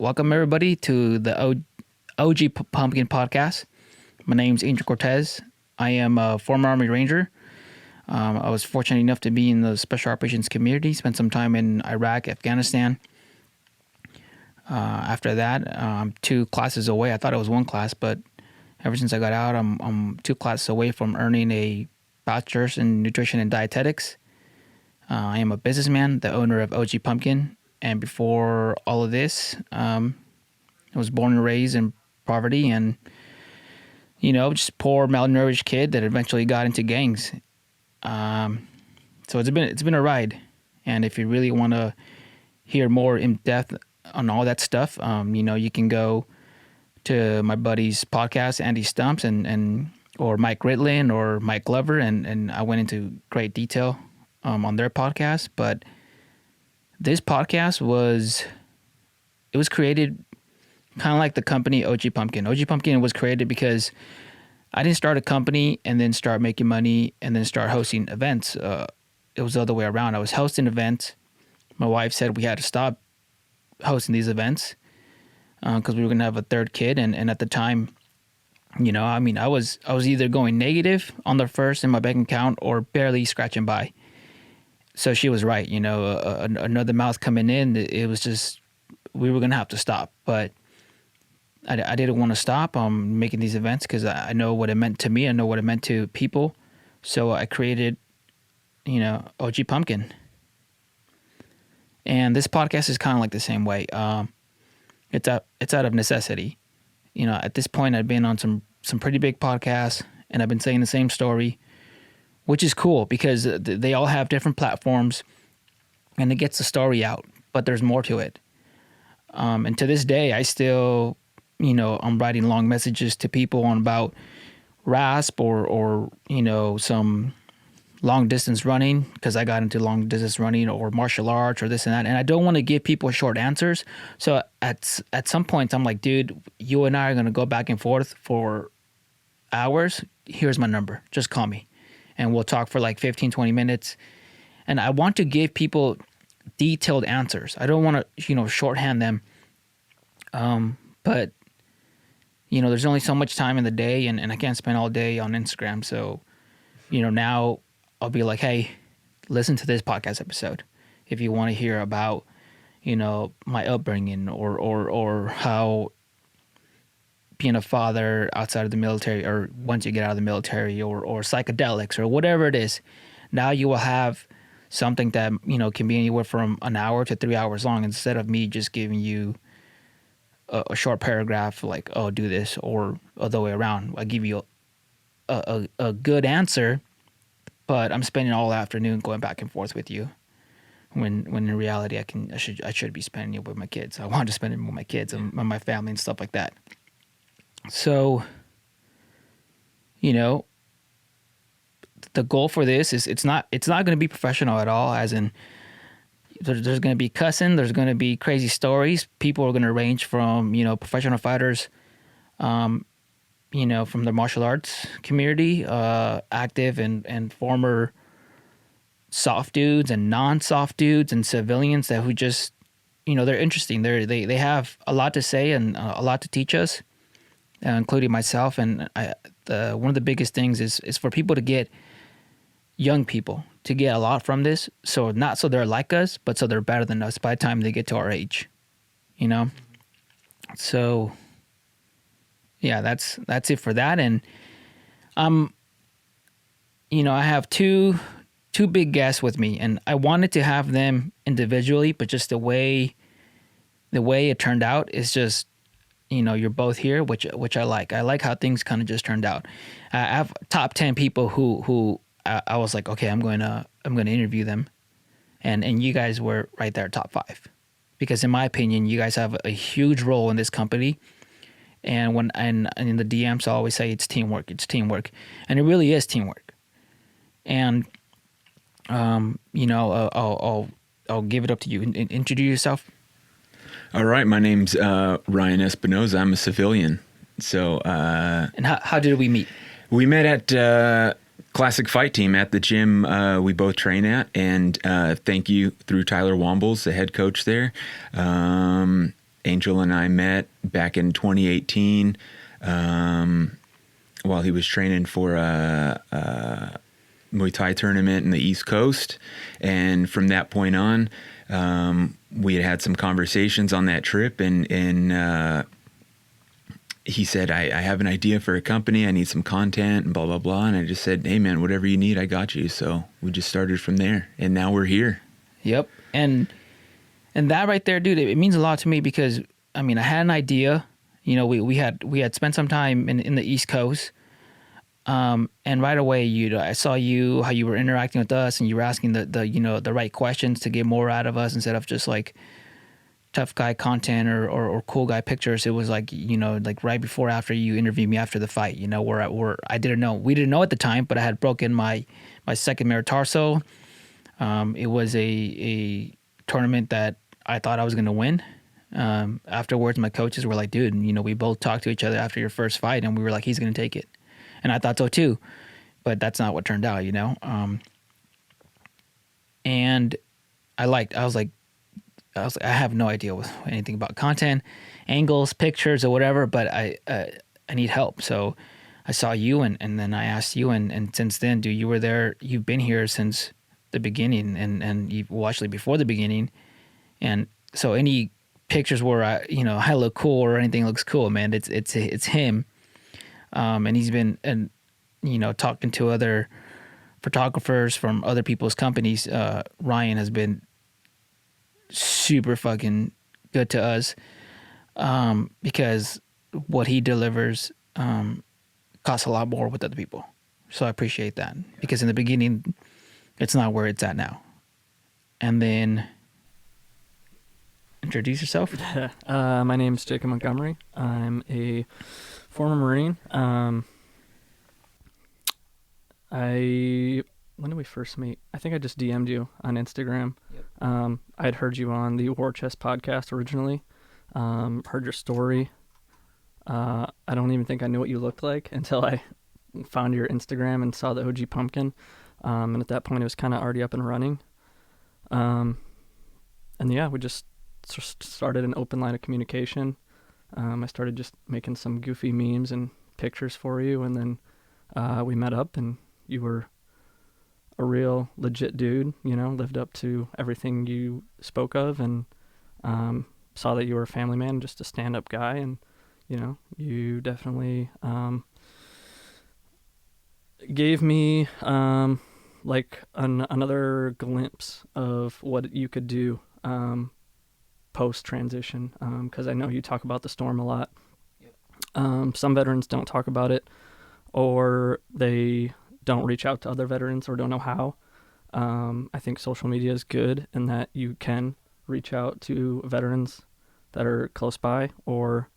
welcome everybody to the OG Pumpkin podcast. My name's Angel Cortes. I am a former Army Ranger. I was fortunate enough to be in the Special Operations community, spent some time in Iraq, Afghanistan. After that, I'm 2 classes away. I thought it was 1 class, but ever since I got out, I'm 2 classes away from earning a bachelor's in nutrition and dietetics. I am a businessman, the owner of OG Pumpkin. And before all of this, I was born and raised in poverty and, just poor, malnourished kid that eventually got into gangs. So it's been a ride. And if you really want to hear more in depth on all that stuff, you can go to my buddy's podcast, Andy Stumps, or Mike Ritlin or Mike Glover, and I went into great detail on their podcast. But this podcast was created kind of like the company OG Pumpkin. OG Pumpkin was created because I didn't start a company and then start making money and then start hosting events. It was the other way around. I was hosting events. My wife said we had to stop hosting these events because we were going to have a 3rd kid. And at the time, I was either going negative on the first in my bank account or barely scratching by. So she was right, another mouth coming in, it was just, we were going to have to stop. But I didn't want to stop making these events because I know what it meant to me. I know what it meant to people. So I created, OG Pumpkin. And this podcast is kind of like the same way. It's out of necessity. At this point, I've been on some pretty big podcasts, and I've been saying the same story, which is cool because they all have different platforms and it gets the story out, but there's more to it. And to this day, I still, I'm writing long messages to people on about RASP or some long distance running because I got into long distance running or martial arts or this and that. And I don't want to give people short answers. So at some point, I'm like, dude, you and I are going to go back and forth for hours. Here's my number. Just call me. And we'll talk for like 15, 20 minutes. And I want to give people detailed answers. I don't want to, shorthand them. But, there's only so much time in the day and I can't spend all day on Instagram. So, now I'll be like, hey, listen to this podcast episode. If you want to hear about, my upbringing or how being a father outside of the military or once you get out of the military or psychedelics or whatever it is, now you will have something that, can be anywhere from an hour to 3 hours long instead of me just giving you a short paragraph like, oh, do this or other way around. I give you a good answer, but I'm spending all afternoon going back and forth with you when in reality I should be spending it with my kids. I want to spend it with my kids and my family and stuff like that. So, the goal for this is it's not going to be professional at all, as in there's going to be cussing, there's going to be crazy stories. People are going to range from, professional fighters, from the martial arts community, active and former soft dudes and non-soft dudes and civilians who just, they're interesting. They have a lot to say and a lot to teach us. Including myself, and one of the biggest things is for people to get young people to get a lot from this. So not so they're like us, but so they're better than us by the time they get to our age, So yeah, that's it for that. And I have two big guests with me, and I wanted to have them individually, but just the way it turned out is just. You're both here, which I like. I like how things kind of just turned out. I have top 10 people who I was like, okay, I'm going to interview them, and you guys were right there, top 5, because in my opinion, you guys have a huge role in this company. And in the DMs, I always say it's teamwork, and it really is teamwork. And I'll give it up to you. Introduce yourself. All right, my name's Ryan Espinoza. I'm a civilian. So, and how did we meet? We met at Classic Fight Team at the gym we both train at, and thank you through Tyler Wombles, the head coach there. Angel and I met back in 2018 while he was training for a Muay Thai tournament in the East Coast. And from that point on, we had some conversations on that trip, and he said, I have an idea for a company. I need some content and blah, blah, blah. And I just said, hey, man, whatever you need, I got you. So we just started from there, and now we're here. Yep. And that right there, dude, it means a lot to me because, I mean, I had an idea. You know, we had spent some time in the East Coast. And right away, I saw how you were interacting with us, and you were asking the right questions to get more out of us instead of just like tough guy content or cool guy pictures. It was like, like right before, after you interviewed me after the fight, where we didn't know at the time, but I had broken my second metatarsal. It was a tournament that I thought I was going to win. Afterwards, my coaches were like, dude, we both talked to each other after your first fight, and we were like, he's going to take it. And I thought so too, but that's not what turned out, and I was like, I have no idea anything about content, angles, pictures, or whatever, but I need help. So I saw you, and then I asked you, and since then, dude, you were there. You've been here since the beginning, and actually before the beginning. And so any pictures where I look cool or anything looks cool, man, it's him. And he's been, talking to other photographers from other people's companies. Ryan has been super fucking good to us, because what he delivers costs a lot more with other people. So I appreciate that, because in the beginning, it's not where it's at now. And then introduce yourself. My name's Jacob Montgomery. I'm a former Marine. When did we first meet? I think I just DM'd you on Instagram. Yep. I had heard you on the War Chest podcast originally. Heard your story. I don't even think I knew what you looked like until I found your Instagram and saw the OG pumpkin. And at that point, it was kind of already up and running. And yeah, we just started an open line of communication. I started just making some goofy memes and pictures for you, and then we met up, and you were a real legit dude, lived up to everything you spoke of, and saw that you were a family man, just a stand-up guy, and you definitely gave me another glimpse of what you could do post-transition, because I know you talk about the storm a lot. Yep. Some veterans don't talk about it, or they don't reach out to other veterans or don't know how. I think social media is good in that you can reach out to veterans that are close by or,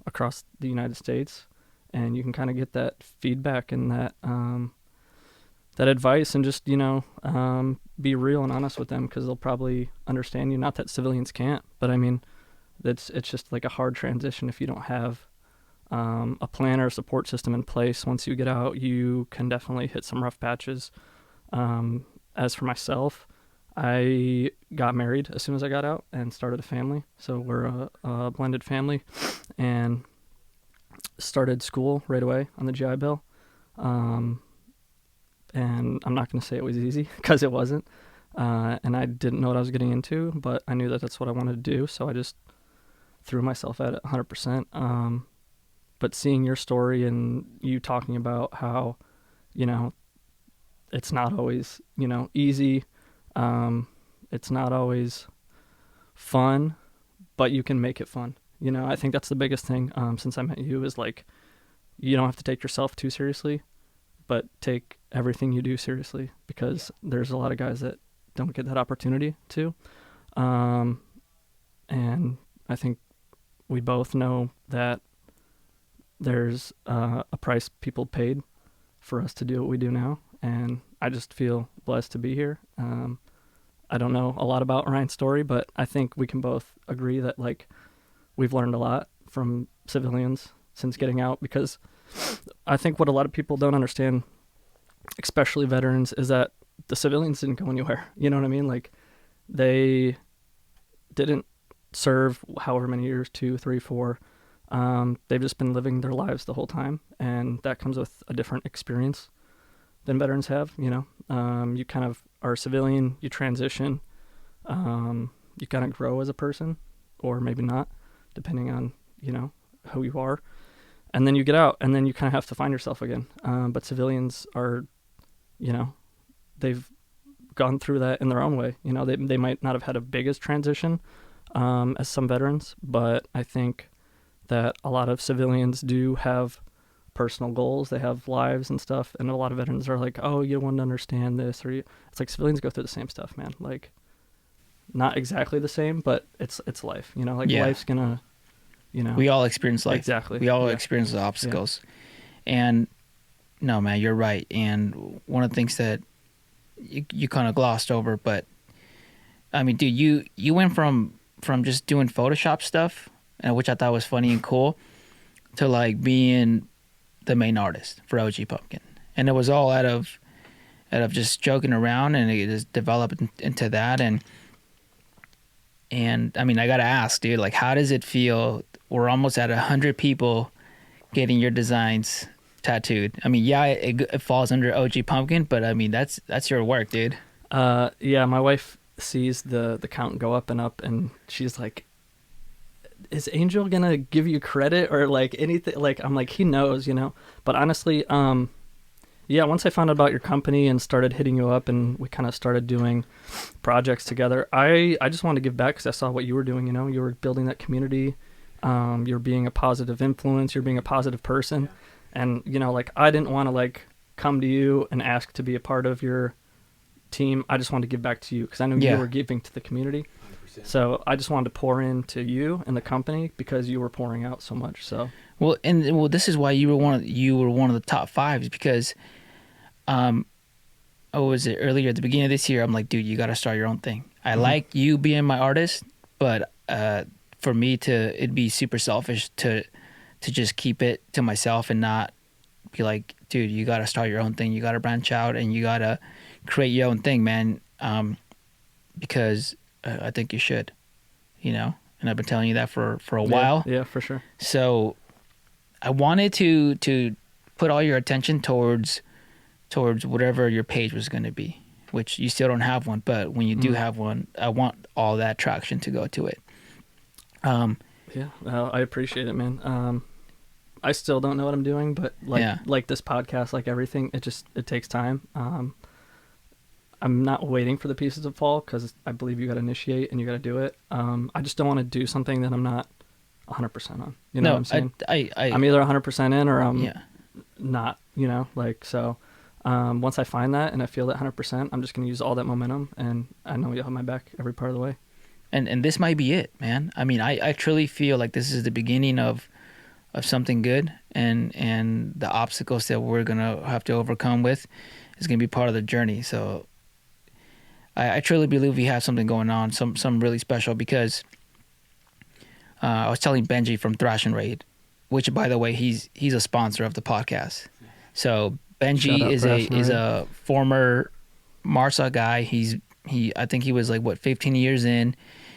across the United States, and you can kind of get that feedback and that advice, and just, be real and honest with them, because they'll probably understand you. Not that civilians can't, but I mean, it's just like a hard transition if you don't have a plan or a support system in place. Once you get out, you can definitely hit some rough patches. As for myself, I got married as soon as I got out and started a family. So we're a blended family, and started school right away on the GI Bill. And I'm not going to say it was easy, because it wasn't. And I didn't know what I was getting into, but I knew that that's what I wanted to do. So I just threw myself at it 100%. But seeing your story and you talking about how, it's not always, easy. It's not always fun, but you can make it fun. I think that's the biggest thing, since I met you, is like, you don't have to take yourself too seriously, but take everything you do seriously, because there's a lot of guys that don't get that opportunity to. And I think we both know that there's a price people paid for us to do what we do now, and I just feel blessed to be here. I don't know a lot about Ryan's story, but I think we can both agree that we've learned a lot from civilians since getting out, because I think what a lot of people don't understand, especially veterans, is that the civilians didn't go anywhere. You know what I mean? They didn't serve however many years, 2, 3, 4. They've just been living their lives the whole time, and that comes with a different experience than veterans have. You kind of are a civilian, you transition, you kind of grow as a person, or maybe not, depending on who you are, and then you get out, and then you kind of have to find yourself again. But civilians are, they've gone through that in their own way. They might not have had a biggest transition as some veterans, but I think that a lot of civilians do have personal goals. They have lives and stuff, and a lot of veterans are like, "Oh, you wouldn't understand this," or it's like civilians go through the same stuff, man. Like, not exactly the same, but it's life. Life's gonna, We all experience life. Exactly. We all experience the obstacles, and no, man, you're right. And one of the things that you kind of glossed over, but I mean, dude, you went from just doing Photoshop stuff, which I thought was funny and cool, to like being the main artist for OG Pumpkin, and it was all out of just joking around, and it just developed into that. And I mean, I gotta ask, dude, like, how does it feel? We're almost at 100 people getting your designs tattooed. I mean, yeah, it falls under OG Pumpkin, but I mean, that's your work, dude. Yeah, my wife sees the count go up and up, and she's like, "Is Angel gonna give you credit or like anything?" Like, I'm like, he knows, But honestly, yeah, once I found out about your company and started hitting you up, and we kind of started doing projects together, I just wanted to give back because I saw what you were doing. You were building that community. You're being a positive influence. You're being a positive person. And, like, I didn't want to, like, come to you and ask to be a part of your team. I just wanted to give back to you because I knew you were giving to the community. 100%. So I just wanted to pour into you and the company because you were pouring out so much. So this is why you were one of the top 5s, because was it earlier at the beginning of this year? I'm like, dude, you got to start your own thing. I like you being my artist, but for me it'd be super selfish to just keep it to myself and not be like, dude, you got to start your own thing. You got to branch out and you got to create your own thing, man. Because I think you should, and I've been telling you that for a while. Yeah, for sure. So I wanted to put all your attention towards whatever your page was going to be, which you still don't have one, but when you do have one, I want all that traction to go to it. Yeah, I appreciate it, man. I still don't know what I'm doing, but like this podcast, like everything, it takes time. I'm not waiting for the pieces to fall because I believe you got to initiate and you got to do it. I just don't want to do something that I'm not 100% on. You know what I'm saying? I'm either 100% in or I'm not, so once I find that and I feel that 100%, I'm just going to use all that momentum, and I know you'll have my back every part of the way. And this might be it, man. I mean, I truly feel like this is the beginning of something good, and the obstacles that we're going to have to overcome with is going to be part of the journey. So I truly believe we have something going on, some really special, because I was telling Benji from Thrash and Raid, which, by the way, he's a sponsor of the podcast. So Benji is a former Marsa guy. I think he was like 15 years in.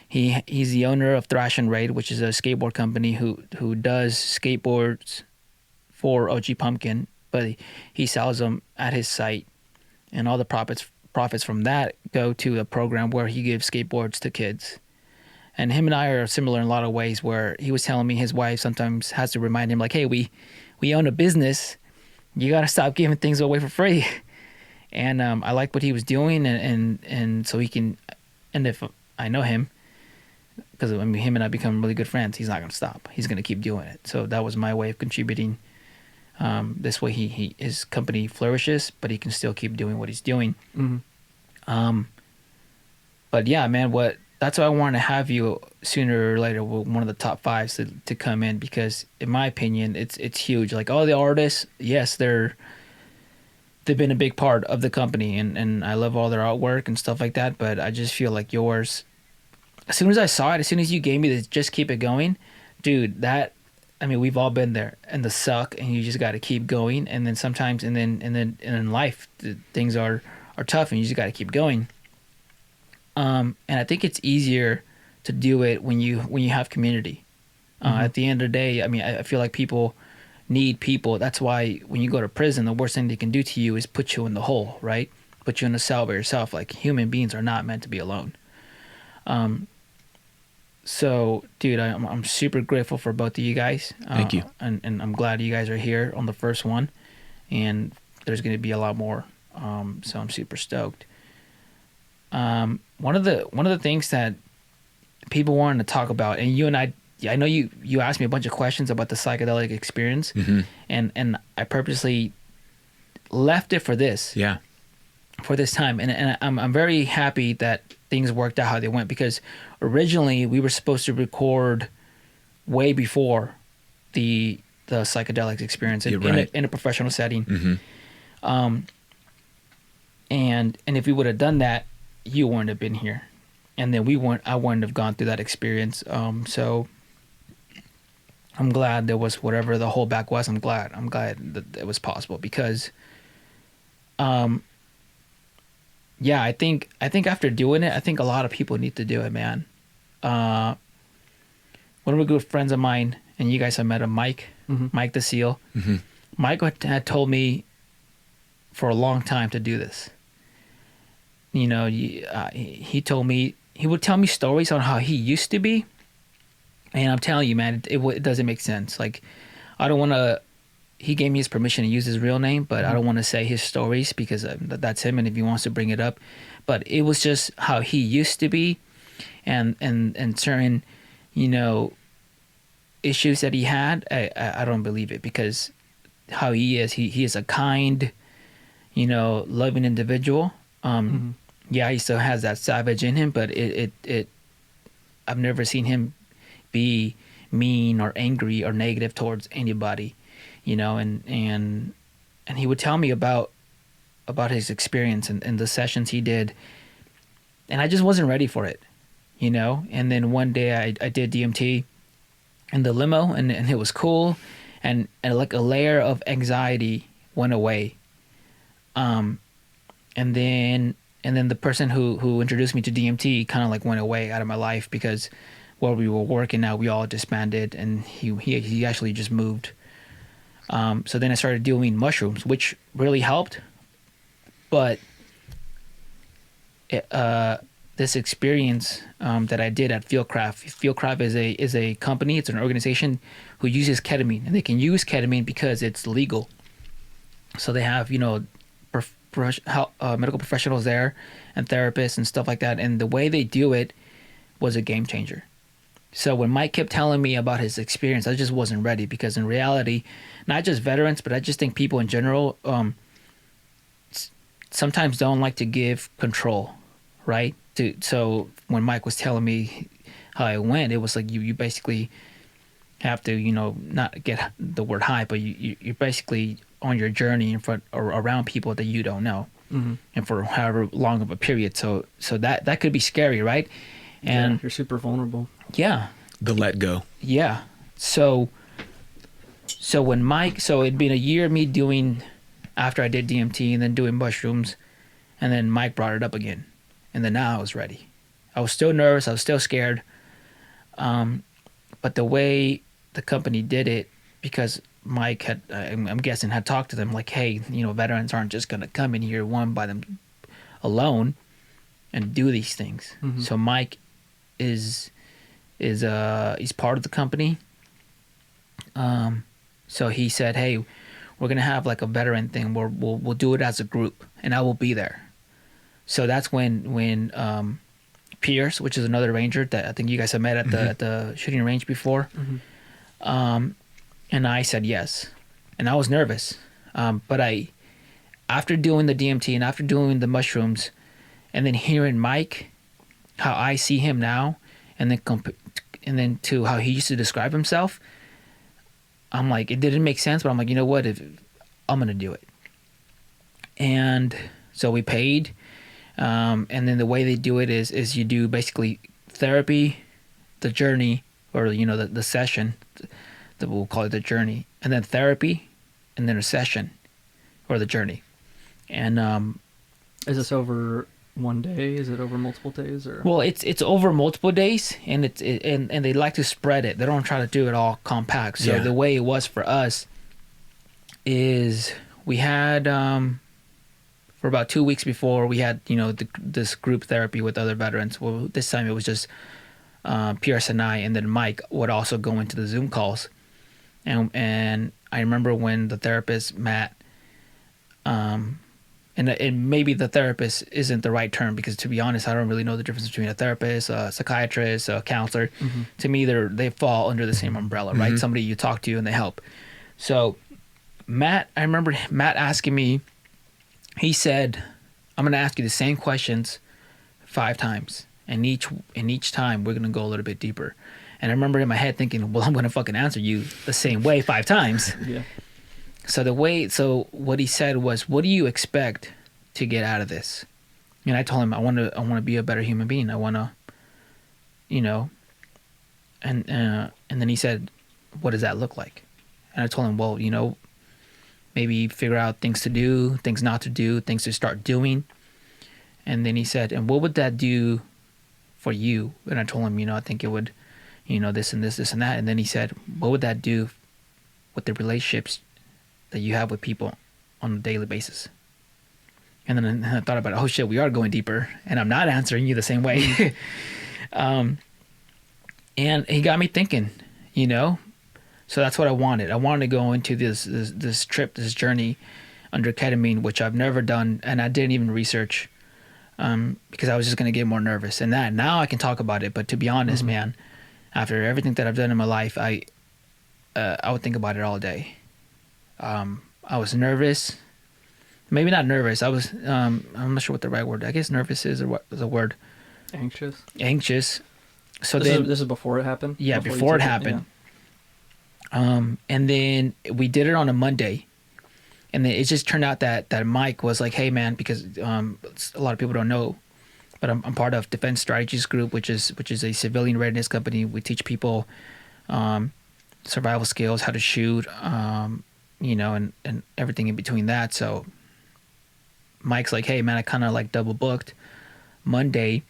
He's the owner of Thrash and Raid, which is a skateboard company who does skateboards for OG Pumpkin, but he sells them at his site, and all the profits from that go to a program where he gives skateboards to kids. And him and I are similar in a lot of ways, where he was telling me his wife sometimes has to remind him, like, hey, we own a business. You got to stop giving things away for free. And I liked what he was doing, and so he can, and if I know him, because I mean, him and I become really good friends, he's not going to stop. He's going to keep doing it. So that was my way of contributing. This way his company flourishes, but he can still keep doing what he's doing. Mm-hmm. But yeah, man, that's why I wanted to have you sooner or later, one of the top 5s to come in, because in my opinion, it's huge. Like, all the artists, yes, they've been a big part of the company, and I love all their artwork and stuff like that, but I just feel like yours, as soon as I saw it, as soon as you gave me the just keep it going, dude, we've all been there, and the suck, and you just got to keep going, and then sometimes, and then in life, things are tough, and you just got to keep going. And I think it's easier to do it when you have community. At the end of the day, I mean, I feel like people need people. That's why when you go to prison, the worst thing they can do to you is put you in the hole, right? Put you in a cell by yourself. Like, human beings are not meant to be alone. So, dude, I'm super grateful for both of you guys. Thank you. And I'm glad you guys are here on the first one. And there's going to be a lot more. So I'm super stoked. One of the things that people wanted to talk about, and you and I know you asked me a bunch of questions about the psychedelic experience, and I purposely left it for this. Yeah. For this time, and I'm very happy that things worked out how they went, because originally we were supposed to record way before the psychedelics experience in a professional setting. And if we would have done that, you wouldn't have been here, and then I wouldn't have gone through that experience. So I'm glad there was whatever the holdback was. I'm glad that it was possible, because yeah, I think after doing it, I think a lot of people need to do it, man. One of the good friends of mine, and you guys have met him, Mike the Seal. Mike had told me for a long time to do this. You know, he told me, he would tell me stories on how he used to be, and I'm telling you, man, it doesn't make sense. Like, I don't want to. He gave me his permission to use his real name, but I don't want to say his stories, because that's him, and if he wants to bring it up. But it was just how he used to be, and certain, you know, issues that he had. I don't believe it, because how he is a kind, you know, loving individual. Yeah, he still has that savage in him, but I've never seen him be mean or angry or negative towards anybody. You know, and he would tell me about his experience and the sessions he did, and I just wasn't ready for it, you know. And then one day I did DMT in the limo, and it was cool, and like a layer of anxiety went away. And then the person who introduced me to DMT kind of like went away out of my life, because while we were working out, we all disbanded, and he actually just moved. So then I started doing mushrooms, which really helped. But this experience that I did at Fieldcraft is a company, it's an organization who uses ketamine, and they can use ketamine because it's legal. So they have, you know, medical professionals there and therapists and stuff like that. And the way they do it was a game changer. So when Mike kept telling me about his experience, I just wasn't ready, because in reality, not just veterans, but I just think people in general sometimes don't like to give control, right? So when Mike was telling me how it went, it was like you basically have to, you know, not get the word high, but you're basically on your journey in front or around people that you don't know, and for however long of a period. So that could be scary, right? And yeah, you're super vulnerable. Yeah. The let go. Yeah. So when Mike, so it'd been a year of me doing, after I did DMT and then doing mushrooms, and then Mike brought it up again, and then now I was ready. I was still nervous. I was still scared. But the way the company did it, because Mike had, I'm guessing, had talked to them like, hey, you know, veterans aren't just going to come in here one by them alone and do these things. So Mike is he's part of the company. So he said, hey, we're gonna have like a veteran thing where we'll do it as a group, and I will be there. So that's when Pierce, which is another ranger that I think you guys have met at the shooting range before, and I said yes, and I was nervous, but after doing the DMT and after doing the mushrooms, and then hearing Mike, how I see him now, and then to how he used to describe himself, I'm like, it didn't make sense, but I'm like, you know what, I'm gonna do it. And so we paid, and then the way they do it is you do basically therapy, the journey, or you know the session, that we'll call it the journey, and then therapy, and then a session, or the journey. And is this over one day? Is it over multiple days or? Well, it's over multiple days, and and they like to spread it. They don't try to do it all compact. So Yeah. the way it was for us is we had for about 2 weeks before, we had this group therapy with other veterans. Well, this time it was just Pierce and I, and then Mike would also go into the Zoom calls. And I remember when the therapist Matt, and maybe the therapist isn't the right term, because to be honest, I don't really know the difference between a therapist, a psychiatrist, a counselor. Mm-hmm. To me, they fall under the same umbrella, right? Mhm. Somebody you talk to and they help. So Matt, I remember Matt asking me, he said, "I'm going to ask you the same questions 5 times, and each time we're going to go a little bit deeper." And I remember in my head thinking, well, I'm going to fucking answer you the same way 5 times. Yeah. So what he said was, "What do you expect to get out of this?" And I told him, I want to be a better human being. I want to, and then he said, "What does that look like?" And I told him, well, maybe figure out things to do, things not to do, things to start doing. And then he said, "And what would that do for you?" And I told him, I think it would, this and this, this and that. And then he said, "What would that do with the relationships that you have with people on a daily basis?" And then I thought about it. Oh shit, we are going deeper, and I'm not answering you the same way. And he got me thinking, So that's what I wanted. I wanted to go into this trip, this journey under ketamine, which I've never done, and I didn't even research, because I was just gonna get more nervous. And that now I can talk about it, but to be honest, man, after everything that I've done in my life, I would think about it all day. I was nervous. Maybe not nervous. I was, I'm not sure what the right word. I guess nervous is the word. Anxious. Anxious. So This is before it happened? Yeah, you before it took happened. And then we did it on a Monday. And then it just turned out that Mike was like, "Hey, man," because a lot of people don't know, but I'm part of Defense Strategies Group, which is a civilian readiness company. We teach people survival skills, how to shoot, and everything in between that. So Mike's like, "Hey, man, I kind of like double booked Monday.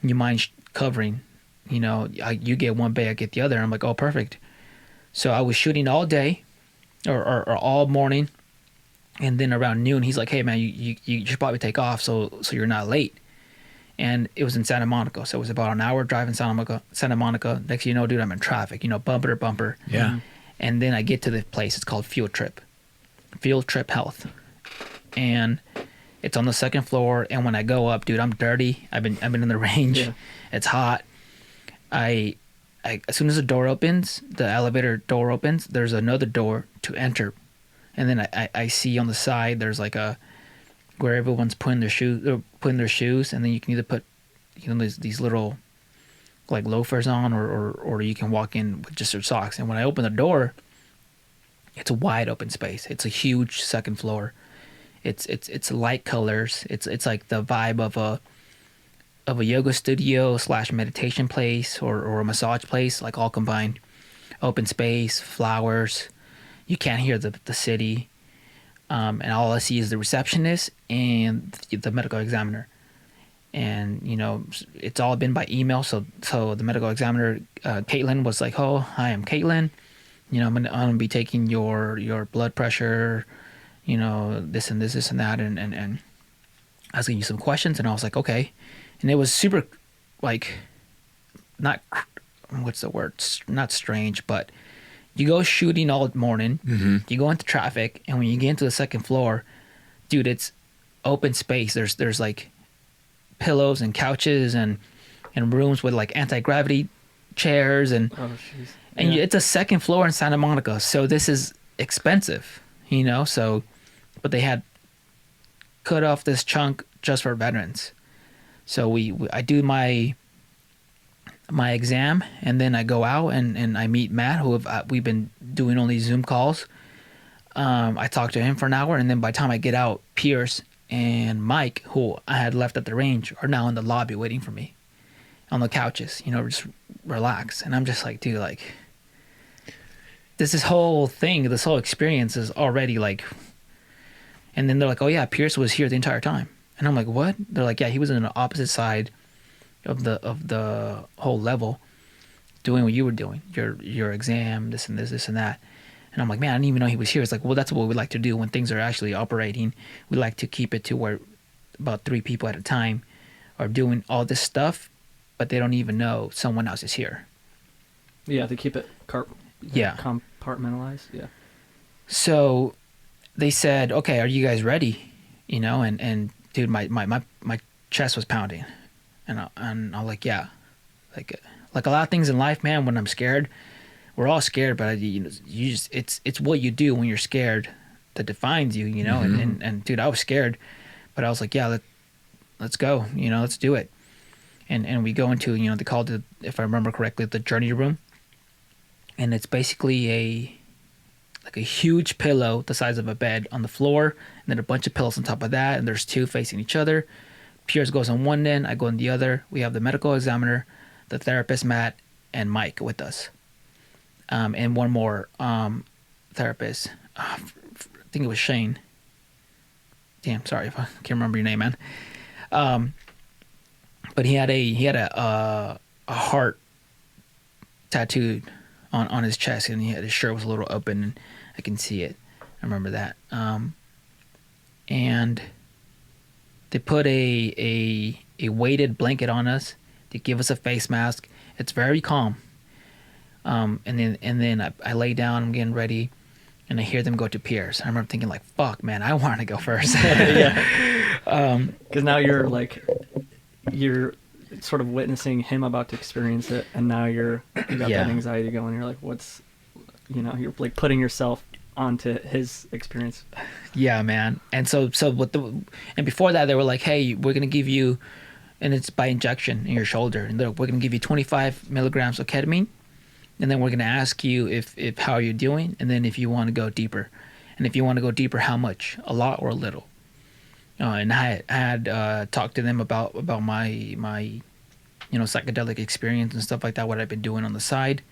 You mind covering? You get one bay, I get the other." I'm like, "Oh, perfect." So I was shooting all day, or all morning, and then around noon, he's like, "Hey, man, you should probably take off so you're not late." And it was in Santa Monica, so it was about an hour drive in Santa Monica. Next thing you know, dude, I'm in traffic, bumper to bumper. Yeah. And then I get to the place. It's called Field Trip Health, and it's on the 2nd floor. And when I go up, dude, I'm dirty. I've been in the range. Yeah. It's hot. I as soon as the door opens, the elevator door opens, there's another door to enter. And then I see on the side there's like where everyone's putting their shoes, and then you can either put these little like loafers on, or you can walk in with just your socks. And when I open the door, it's a wide open space. It's a huge 2nd floor. It's light colors. It's like the vibe of a yoga studio / meditation place or a massage place, like all combined. Open space, flowers. You can't hear the city, and all I see is the receptionist and the medical examiner. And it's all been by email. So the medical examiner, Caitlin, was like, "Oh, hi, I'm Caitlin. I'm gonna be taking your blood pressure, this and this and that, and asking you some questions." And I was like, "Okay." And it was super, like, what's the word? Not strange, but you go shooting all morning, you go into traffic, and when you get into the 2nd floor, dude, it's open space. There's like pillows and couches and rooms with like anti-gravity chairs and Oh, jeez. and Yeah. it's a 2nd floor in Santa Monica, so this is expensive, So, but they had cut off this chunk just for veterans. So I do my exam, and then I go out and I meet Matt, who we've been doing only Zoom calls. I talk to him for an hour, and then by the time I get out, Pierce and Mike, who I had left at the range, are now in the lobby waiting for me on the couches, just relax. And I'm just like, dude, like, this whole thing, this whole experience is already like. And then they're like, "Oh yeah, Pierce was here the entire time." And I'm like, what? They're like, yeah, he was on the opposite side of the whole level, doing what you were doing, your exam, this and this and that. And I'm like, man, I didn't even know he was here. It's like, well, that's what we like to do when things are actually operating. We like to keep it to where about 3 people at a time are doing all this stuff, but they don't even know someone else is here. Yeah, to keep it Yeah. compartmentalized. Yeah. So they said, okay, are you guys ready? You know, and dude, my chest was pounding, and I'm like, yeah, like a lot of things in life, man. When I'm scared, we're all scared, but you just it's what you do when you're scared that defines you, you know. And dude, I was scared, but I was like, yeah, let's go, you know, let's do it. And we go into, you know, they called it, if I remember correctly, the journey room, and it's basically like a huge pillow the size of a bed on the floor, and then a bunch of pillows on top of that, and there's 2 facing each other. Piers goes on one end, I go on the other. We have the medical examiner, the therapist Matt, and Mike with us, and one more therapist. I think it was Shane. Damn, sorry if I can't remember your name, man. But he had a heart tattooed on his chest, and his shirt was a little open, and I can see it. I remember that. And they put a weighted blanket on us. They give us a face mask. It's very calm. And then I lay down. I'm getting ready, and I hear them go to Piers. I remember thinking like, "Fuck, man, I want to go first." Yeah. Because now you're sort of witnessing him about to experience it, and now you got that anxiety going. You're like, what's, you know, you're like putting yourself onto his experience. Yeah, man. And so and before that they were like, hey, we're gonna give you, and it's by injection in your shoulder, and we're gonna give you 25 milligrams of ketamine, and then we're gonna ask you if how you're doing, and then if you want to go deeper, and if you want to go deeper, how much, a lot or a little. And I had talked to them about my you know, psychedelic experience and stuff like that, what I've been doing on the side.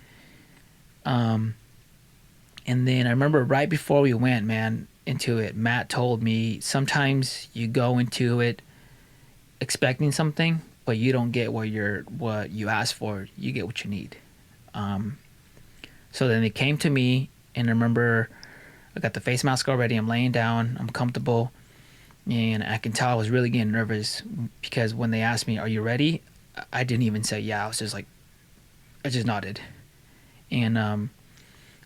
And then I remember right before we went, man, into it, Matt told me sometimes you go into it expecting something, but you don't get what you asked for. You get what you need. So then they came to me, and I remember I got the face mask already. I'm laying down. I'm comfortable. And I can tell I was really getting nervous because when they asked me, are you ready? I didn't even say yeah. I was just like, I just nodded. And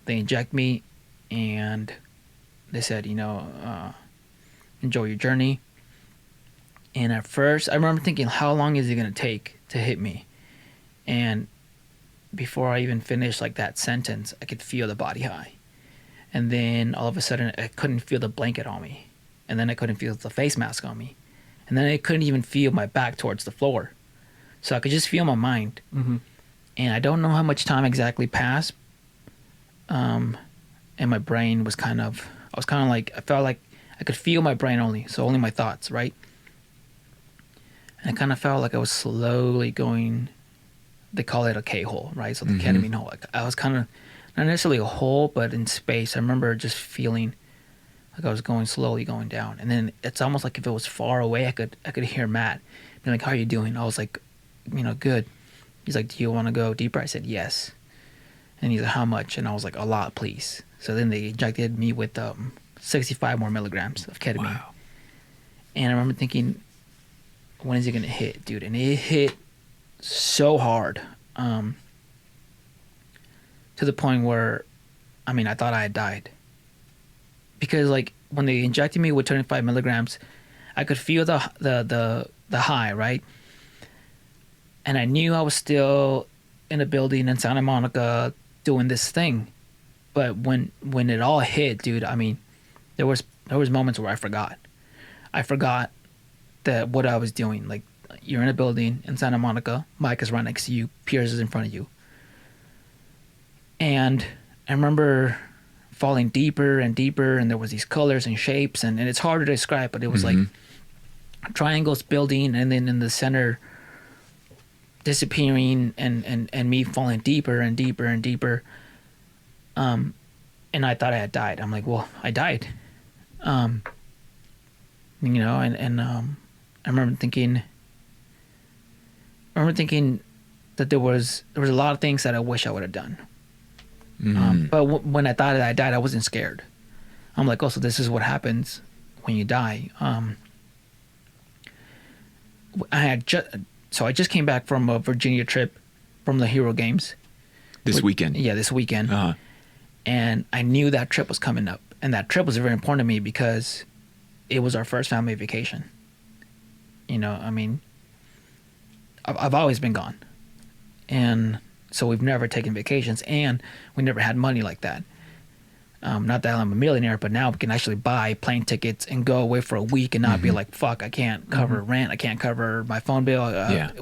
they inject me, and they said, you know, enjoy your journey. And at first, I remember thinking, how long is it going to take to hit me? And before I even finished like that sentence, I could feel the body high. And then all of a sudden, I couldn't feel the blanket on me. And then I couldn't feel the face mask on me. And then I couldn't even feel my back towards the floor. So I could just feel my mind. Mm-hmm. And I don't know how much time exactly passed. And my brain was I was kind of like, I felt like I could feel my brain only. So only my thoughts, right? And I kind of felt like I was slowly going, they call it a K-hole, right? So the ketamine hole. Like I was kind of, not necessarily a hole, but in space. I remember just feeling like I was slowly going down. And then it's almost like if it was far away, I could hear Matt be like, how are you doing? I was like, you know, good. He's like, do you want to go deeper? I said, yes. And he's like, how much? And I was like, a lot, please. So then they injected me with 65 more milligrams of ketamine. Wow. And I remember thinking, when is it going to hit, dude? And it hit so hard, to the point where, I mean, I thought I had died. Because like when they injected me with 25 milligrams, I could feel the high, right? And I knew I was still in a building in Santa Monica doing this thing. But when it all hit, dude, I mean, there was moments where I forgot. I forgot that what I was doing. Like, you're in a building in Santa Monica, Mike is right next to you, Piers is in front of you. And I remember falling deeper and deeper, and there was these colors and shapes, and it's hard to describe, but it was like triangles building, and then in the center disappearing, and me falling deeper and deeper and deeper. And I thought I had died. I'm like, well, I died. You know, and I remember thinking that there was a lot of things that I wish I would have done. But when I thought that I died, I wasn't scared. I'm like, oh, so this is what happens when you die. I just came back from a Virginia trip from the Hero Games. This weekend? Yeah, this weekend. Uh-huh. And I knew that trip was coming up. And that trip was very important to me because it was our first family vacation. You know, I mean, I've always been gone. And so we've never taken vacations, and we never had money like that. Not that I'm a millionaire, but now we can actually buy plane tickets and go away for a week and not be like, fuck, I can't cover rent, I can't cover my phone bill,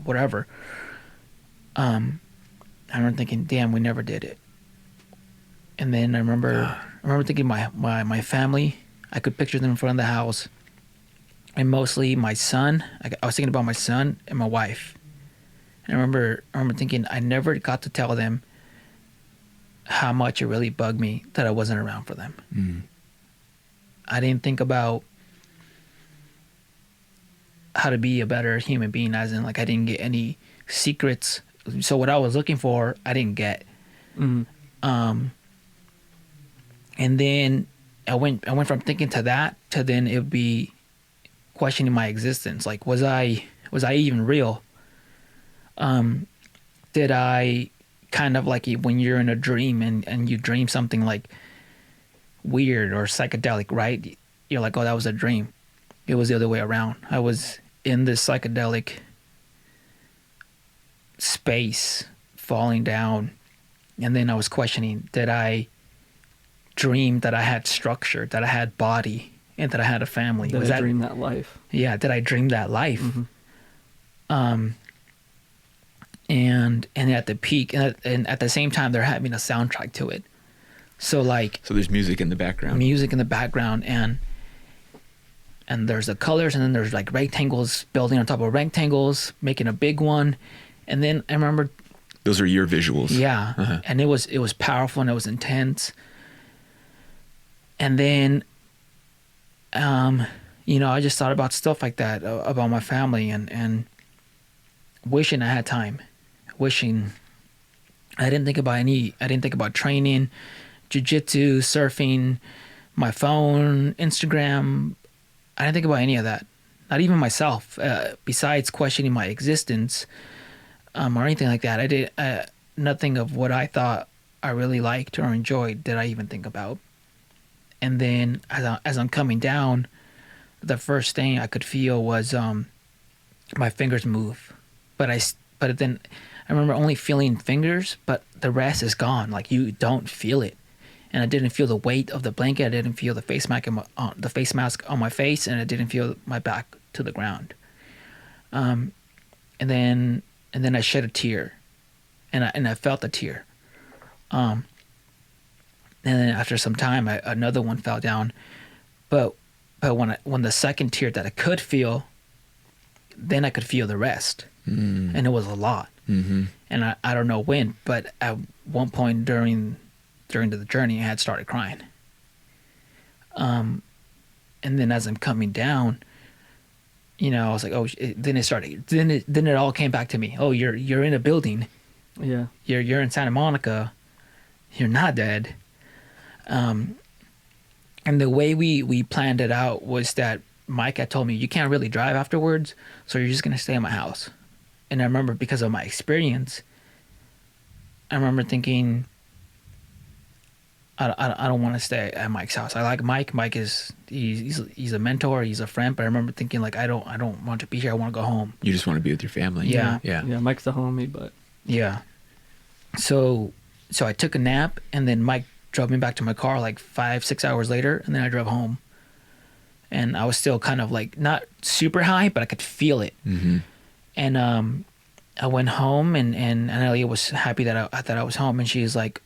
whatever. I remember thinking, damn, we never did it. And then I remember thinking my family, I could picture them in front of the house, and mostly my son. I was thinking about my son and my wife. And I remember thinking I never got to tell them how much it really bugged me that I wasn't around for them. I didn't think about how to be a better human being, as in, like, I didn't get any secrets. So what I was looking for, I didn't get. And then I went from thinking to that to then it would be questioning my existence. Like, was I even real? Did I kind of like when you're in a dream and you dream something like weird or psychedelic, right? You're like, oh, that was a dream. It was the other way around. I was in this psychedelic space falling down, and then I was questioning, did I dream that I had structure, that I had body, and that I had a family? Did I dream that life? Yeah, did I dream that life? And at the peak, and at the same time, they're having a soundtrack to it. So there's music in the background. And there's the colors, and then there's like rectangles building on top of rectangles, making a big one. And then I remember, those are your visuals. Yeah, and it was powerful and it was intense. And then, I just thought about stuff like that, about my family, and wishing I had time. Wishing I didn't think about training, jiu-jitsu, surfing, my phone, Instagram. I didn't think about any of that. Not even myself. Besides questioning my existence, or anything like that, I did nothing of what I thought I really liked or enjoyed did I even think about. And then as I'm coming down, the first thing I could feel was my fingers move. But then I remember only feeling fingers, but the rest is gone. Like, you don't feel it. And I didn't feel the weight of the blanket. I didn't feel the face mask on my face, and I didn't feel my back to the ground. And then I shed a tear, and I felt the tear. And then after some time, another one fell down. But when the second tear that I could feel, then I could feel the rest. And it was a lot. And I don't know when, but at one point during the journey, I had started crying. And then as I'm coming down, I was like, oh, then it all came back to me. Oh, you're in a building. Yeah. You're in Santa Monica. You're not dead. And the way we planned it out was that Mike had told me, you can't really drive afterwards, so you're just going to stay in my house. And I remember, because of my experience, I remember thinking, I don't want to stay at Mike's house. I like Mike. Mike he's a mentor. He's a friend. But I remember thinking, like, I don't want to be here. I want to go home. You just want to be with your family. Yeah. Yeah. Mike's a homie, but yeah. So I took a nap, and then Mike drove me back to my car like 5-6 hours later, and then I drove home. And I was still kind of like not super high, but I could feel it. And I went home, and Annelia was happy that I was home, and she's like,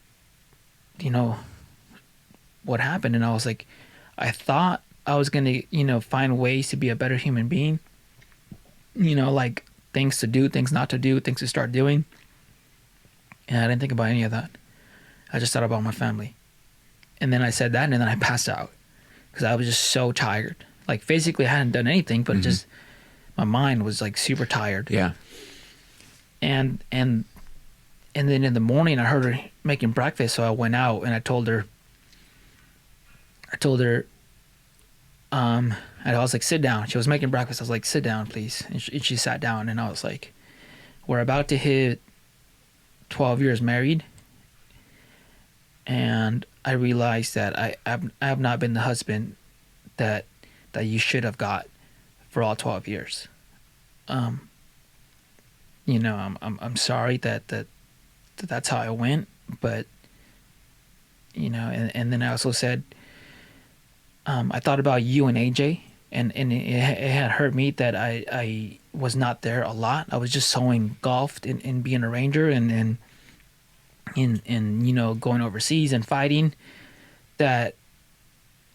what happened? And I was like, I thought I was gonna, find ways to be a better human being. Like things to do, things not to do, things to start doing. And I didn't think about any of that. I just thought about my family. And then I said that, and then I passed out because I was just so tired. Like, physically I hadn't done anything, but just my mind was like super tired. Yeah. And then in the morning I heard her making breakfast, so I went out and I told her, and I was like, sit down. She was making breakfast. I was like, sit down, please. And she sat down, and I was like, we're about to hit 12 years married, and I realized that I have not been the husband that you should have got for all 12 years. You know, I'm sorry that's how I went, but you know, and then I also said, I thought about you and AJ, and it had hurt me that I was not there a lot. I was just so engulfed in being a ranger and you know, going overseas and fighting, that,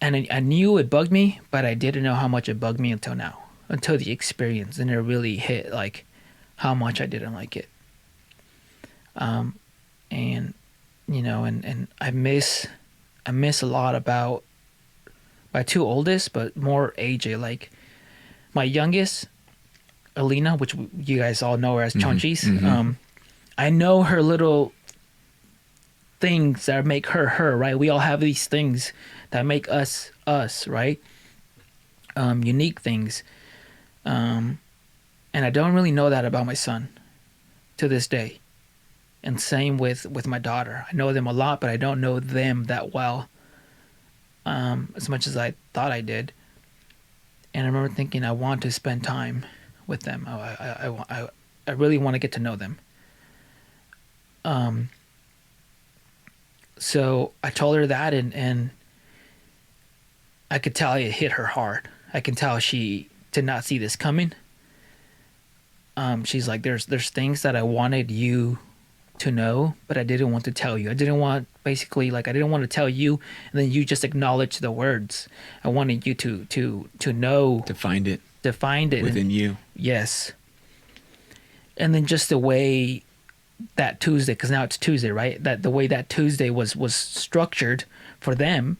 and I knew it bugged me, but I didn't know how much it bugged me until now, until the experience, and it really hit like how much I didn't like it. And you know, and I miss a lot about my two oldest, but more AJ. Like my youngest, Alina, which you guys all know her as Chonchis. I know her little things that make her her, right? We all have these things that make us us, right? Unique things. And I don't really know that about my son to this day. And same with my daughter. I know them a lot, but I don't know them that well, as much as I thought I did. And I remember thinking, I want to spend time with them. I really want to get to know them. So I told her that, and I could tell it hit her hard. I can tell she did not see this coming. She's like, there's things that I wanted you to know, but I didn't want to tell you. I didn't want to tell you and then you just acknowledge the words. I wanted you to know, To find it within you. Yes. And then just the way that Tuesday, because now it's Tuesday, right? That the way that Tuesday was structured for them,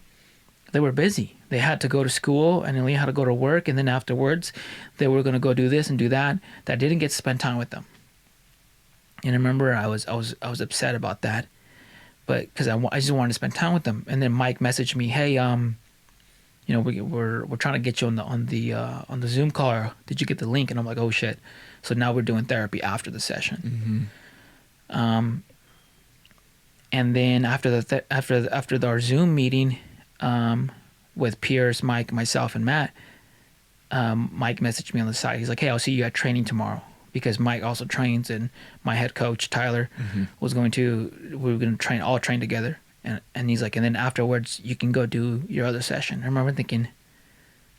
they were busy. They had to go to school, and then we had to go to work, and then afterwards they were going to go do this and do that. That didn't get to spend time with them. And I remember I was upset about that, but because I just wanted to spend time with them. And then Mike messaged me, hey, you know, we're trying to get you on the Zoom call. Did you get the link? And I'm like, oh shit. So now we're doing therapy after the session. And then after our Zoom meeting, with Pierce, Mike, myself, and Matt, Mike messaged me on the side. He's like, hey, I'll see you at training tomorrow. Because Mike also trains, and my head coach, Tyler, we were going to train together. And he's like, and then afterwards, you can go do your other session. I remember thinking,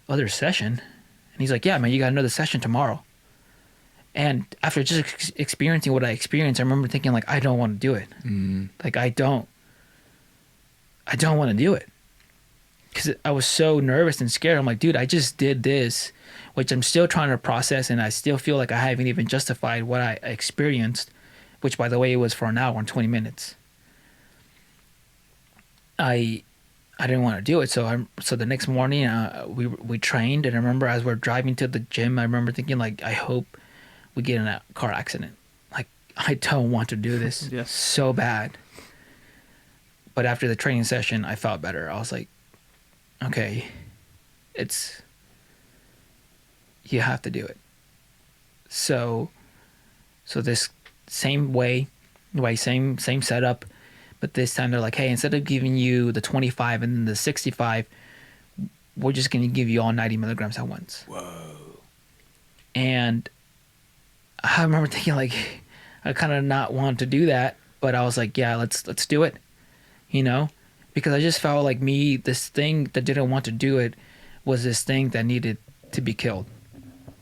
other session? And he's like, yeah, man, you got another session tomorrow. And after just experiencing what I experienced, I remember thinking, like, I don't want to do it. Like, I don't want to do it. Because I was so nervous and scared. I'm like, dude, I just did this, which I'm still trying to process, and I still feel like I haven't even justified what I experienced, which, by the way, it was for an hour and 20 minutes. I didn't want to do it, so the next morning we trained, and I remember as we're driving to the gym, I remember thinking, like, I hope we get in a car accident. Like, I don't want to do this so bad. But after the training session, I felt better. I was like, okay, you have to do it. So this same same setup, but this time they're like, hey, instead of giving you the 25 and then the 65, we're just going to give you all 90 milligrams at once. Whoa. And I remember thinking, like, I kind of not want to do that, but I was like, yeah, let's do it, you know? Because I just felt like this thing that didn't want to do it was this thing that needed to be killed,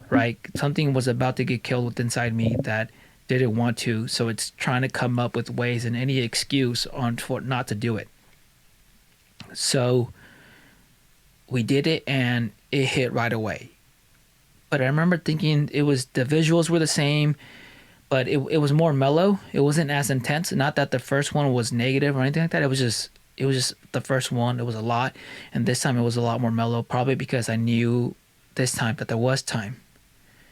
right? Something was about to get killed inside me that didn't want to, so it's trying to come up with ways and any excuse for not to do it. So we did it, and it hit right away. But I remember thinking the visuals were the same, but it was more mellow. It wasn't as intense. Not that the first one was negative or anything like that. It was just the first one. It was a lot, and this time it was a lot more mellow. Probably because I knew this time that there was time.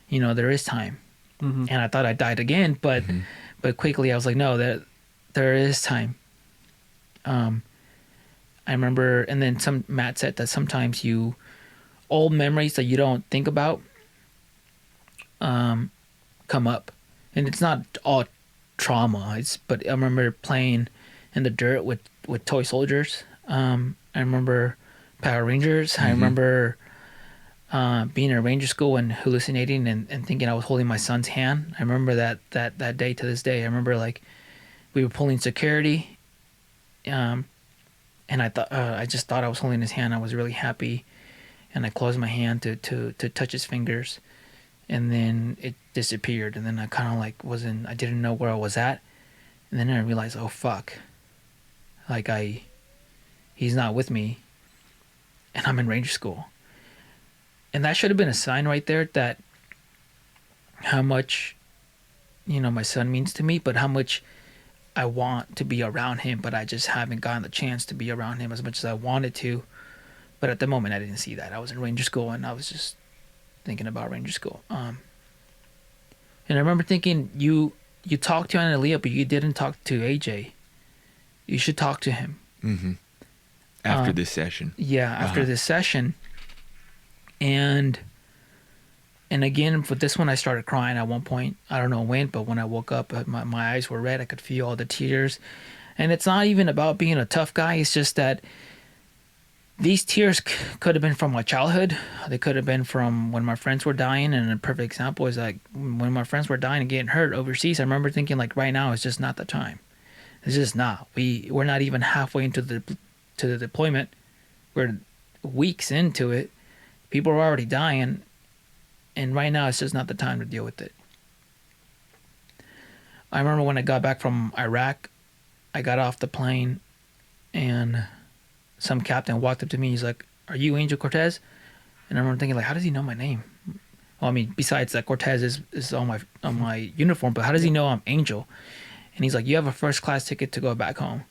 there is time. Mm-hmm. And I thought I died again, but quickly I was like, no, that there is time. I remember, and then Matt said that sometimes old memories that you don't think about come up, and it's not all trauma. But I remember playing in the dirt with toy soldiers. I remember Power Rangers. I remember being in ranger school and hallucinating and thinking I was holding my son's hand. I remember that day to this day. I remember like we were pulling security, and I just thought I was holding his hand. I was really happy, and I closed my hand to touch his fingers, and then it disappeared. And then I kind of like I didn't know where I was at, and then I realized, oh fuck, like he's not with me, and I'm in ranger school. And that should have been a sign right there that how much, my son means to me, but how much I want to be around him, but I just haven't gotten the chance to be around him as much as I wanted to. But at the moment, I didn't see that. I was in ranger school, and I was just thinking about ranger school. And I remember thinking, you talked to Analia, but you didn't talk to AJ. You should talk to him. Mm-hmm. After this session. Yeah, after this session. And again, for this one, I started crying at one point. I don't know when, but when I woke up, my eyes were red. I could feel all the tears. And it's not even about being a tough guy. It's just that these tears could have been from my childhood. They could have been from when my friends were dying. And a perfect example is like when my friends were dying and getting hurt overseas. I remember thinking like right now is just not the time. It's just not. We're not even halfway into the deployment. We're weeks into it. People are already dying, and right now it's just not the time to deal with it. I remember when I got back from Iraq, I got off the plane, and some captain walked up to me. He's like, "Are you Angel Cortes?" And I remember thinking, like, how does he know my name? Well, I mean, besides that Cortes is on my uniform, but how does he know I'm Angel? And he's like, "You have a first class ticket to go back home.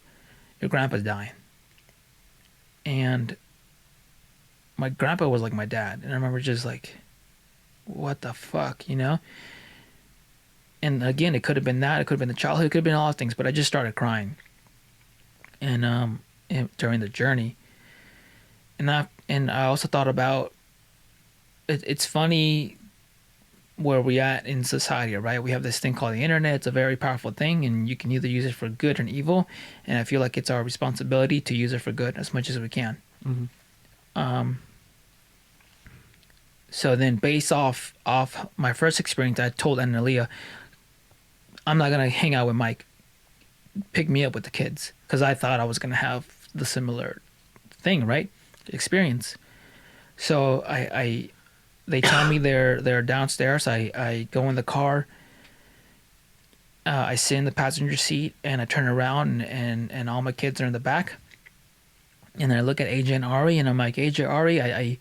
Your grandpa's dying." And my grandpa was like my dad, and I remember just like, what the fuck, And again, it could have been that, it could have been the childhood, it could have been all things, but I just started crying, and during the journey, and I also thought about it's funny where we at in society, right? We have this thing called the internet. It's a very powerful thing, and you can either use it for good or evil, and I feel like it's our responsibility to use it for good as much as we can. Mm-hmm. So then based off my first experience, I told Analia, I'm not going to hang out with Mike. Pick me up with the kids. Because I thought I was going to have the similar thing, right? Experience. So they tell me they're downstairs. I go in the car. I sit in the passenger seat, and I turn around, and all my kids are in the back. And I look at AJ and Ari, and I'm like, AJ, Ari,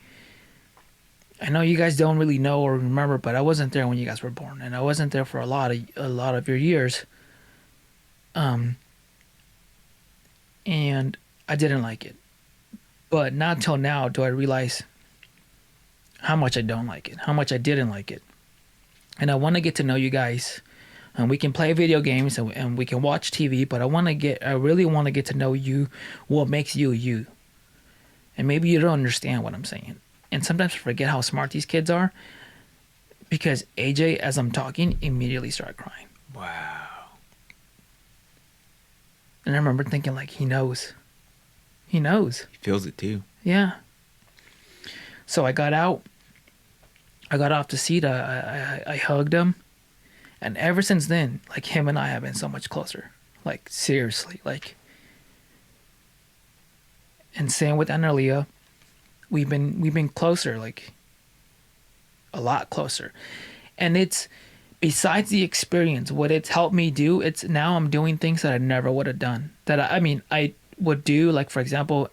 I know you guys don't really know or remember, but I wasn't there when you guys were born, and I wasn't there for a lot of your years. And I didn't like it. But not till now do I realize how much I don't like it, how much I didn't like it. And I want to get to know you guys. And we can play video games and we can watch TV, but I really want to get to know you, what makes you you. And maybe you don't understand what I'm saying. And sometimes I forget how smart these kids are, because AJ, as I'm talking, immediately started crying. Wow. And I remember thinking, like, he knows. He knows. He feels it too. Yeah. So I got out. I got off the seat. I hugged him. And ever since then, like, him and I have been so much closer. Like, seriously. Like, and same with Analia. We've been closer, like a lot closer. And it's besides the experience, what it's helped me do, it's now I'm doing things that I never would have done. That I would do, like, for example,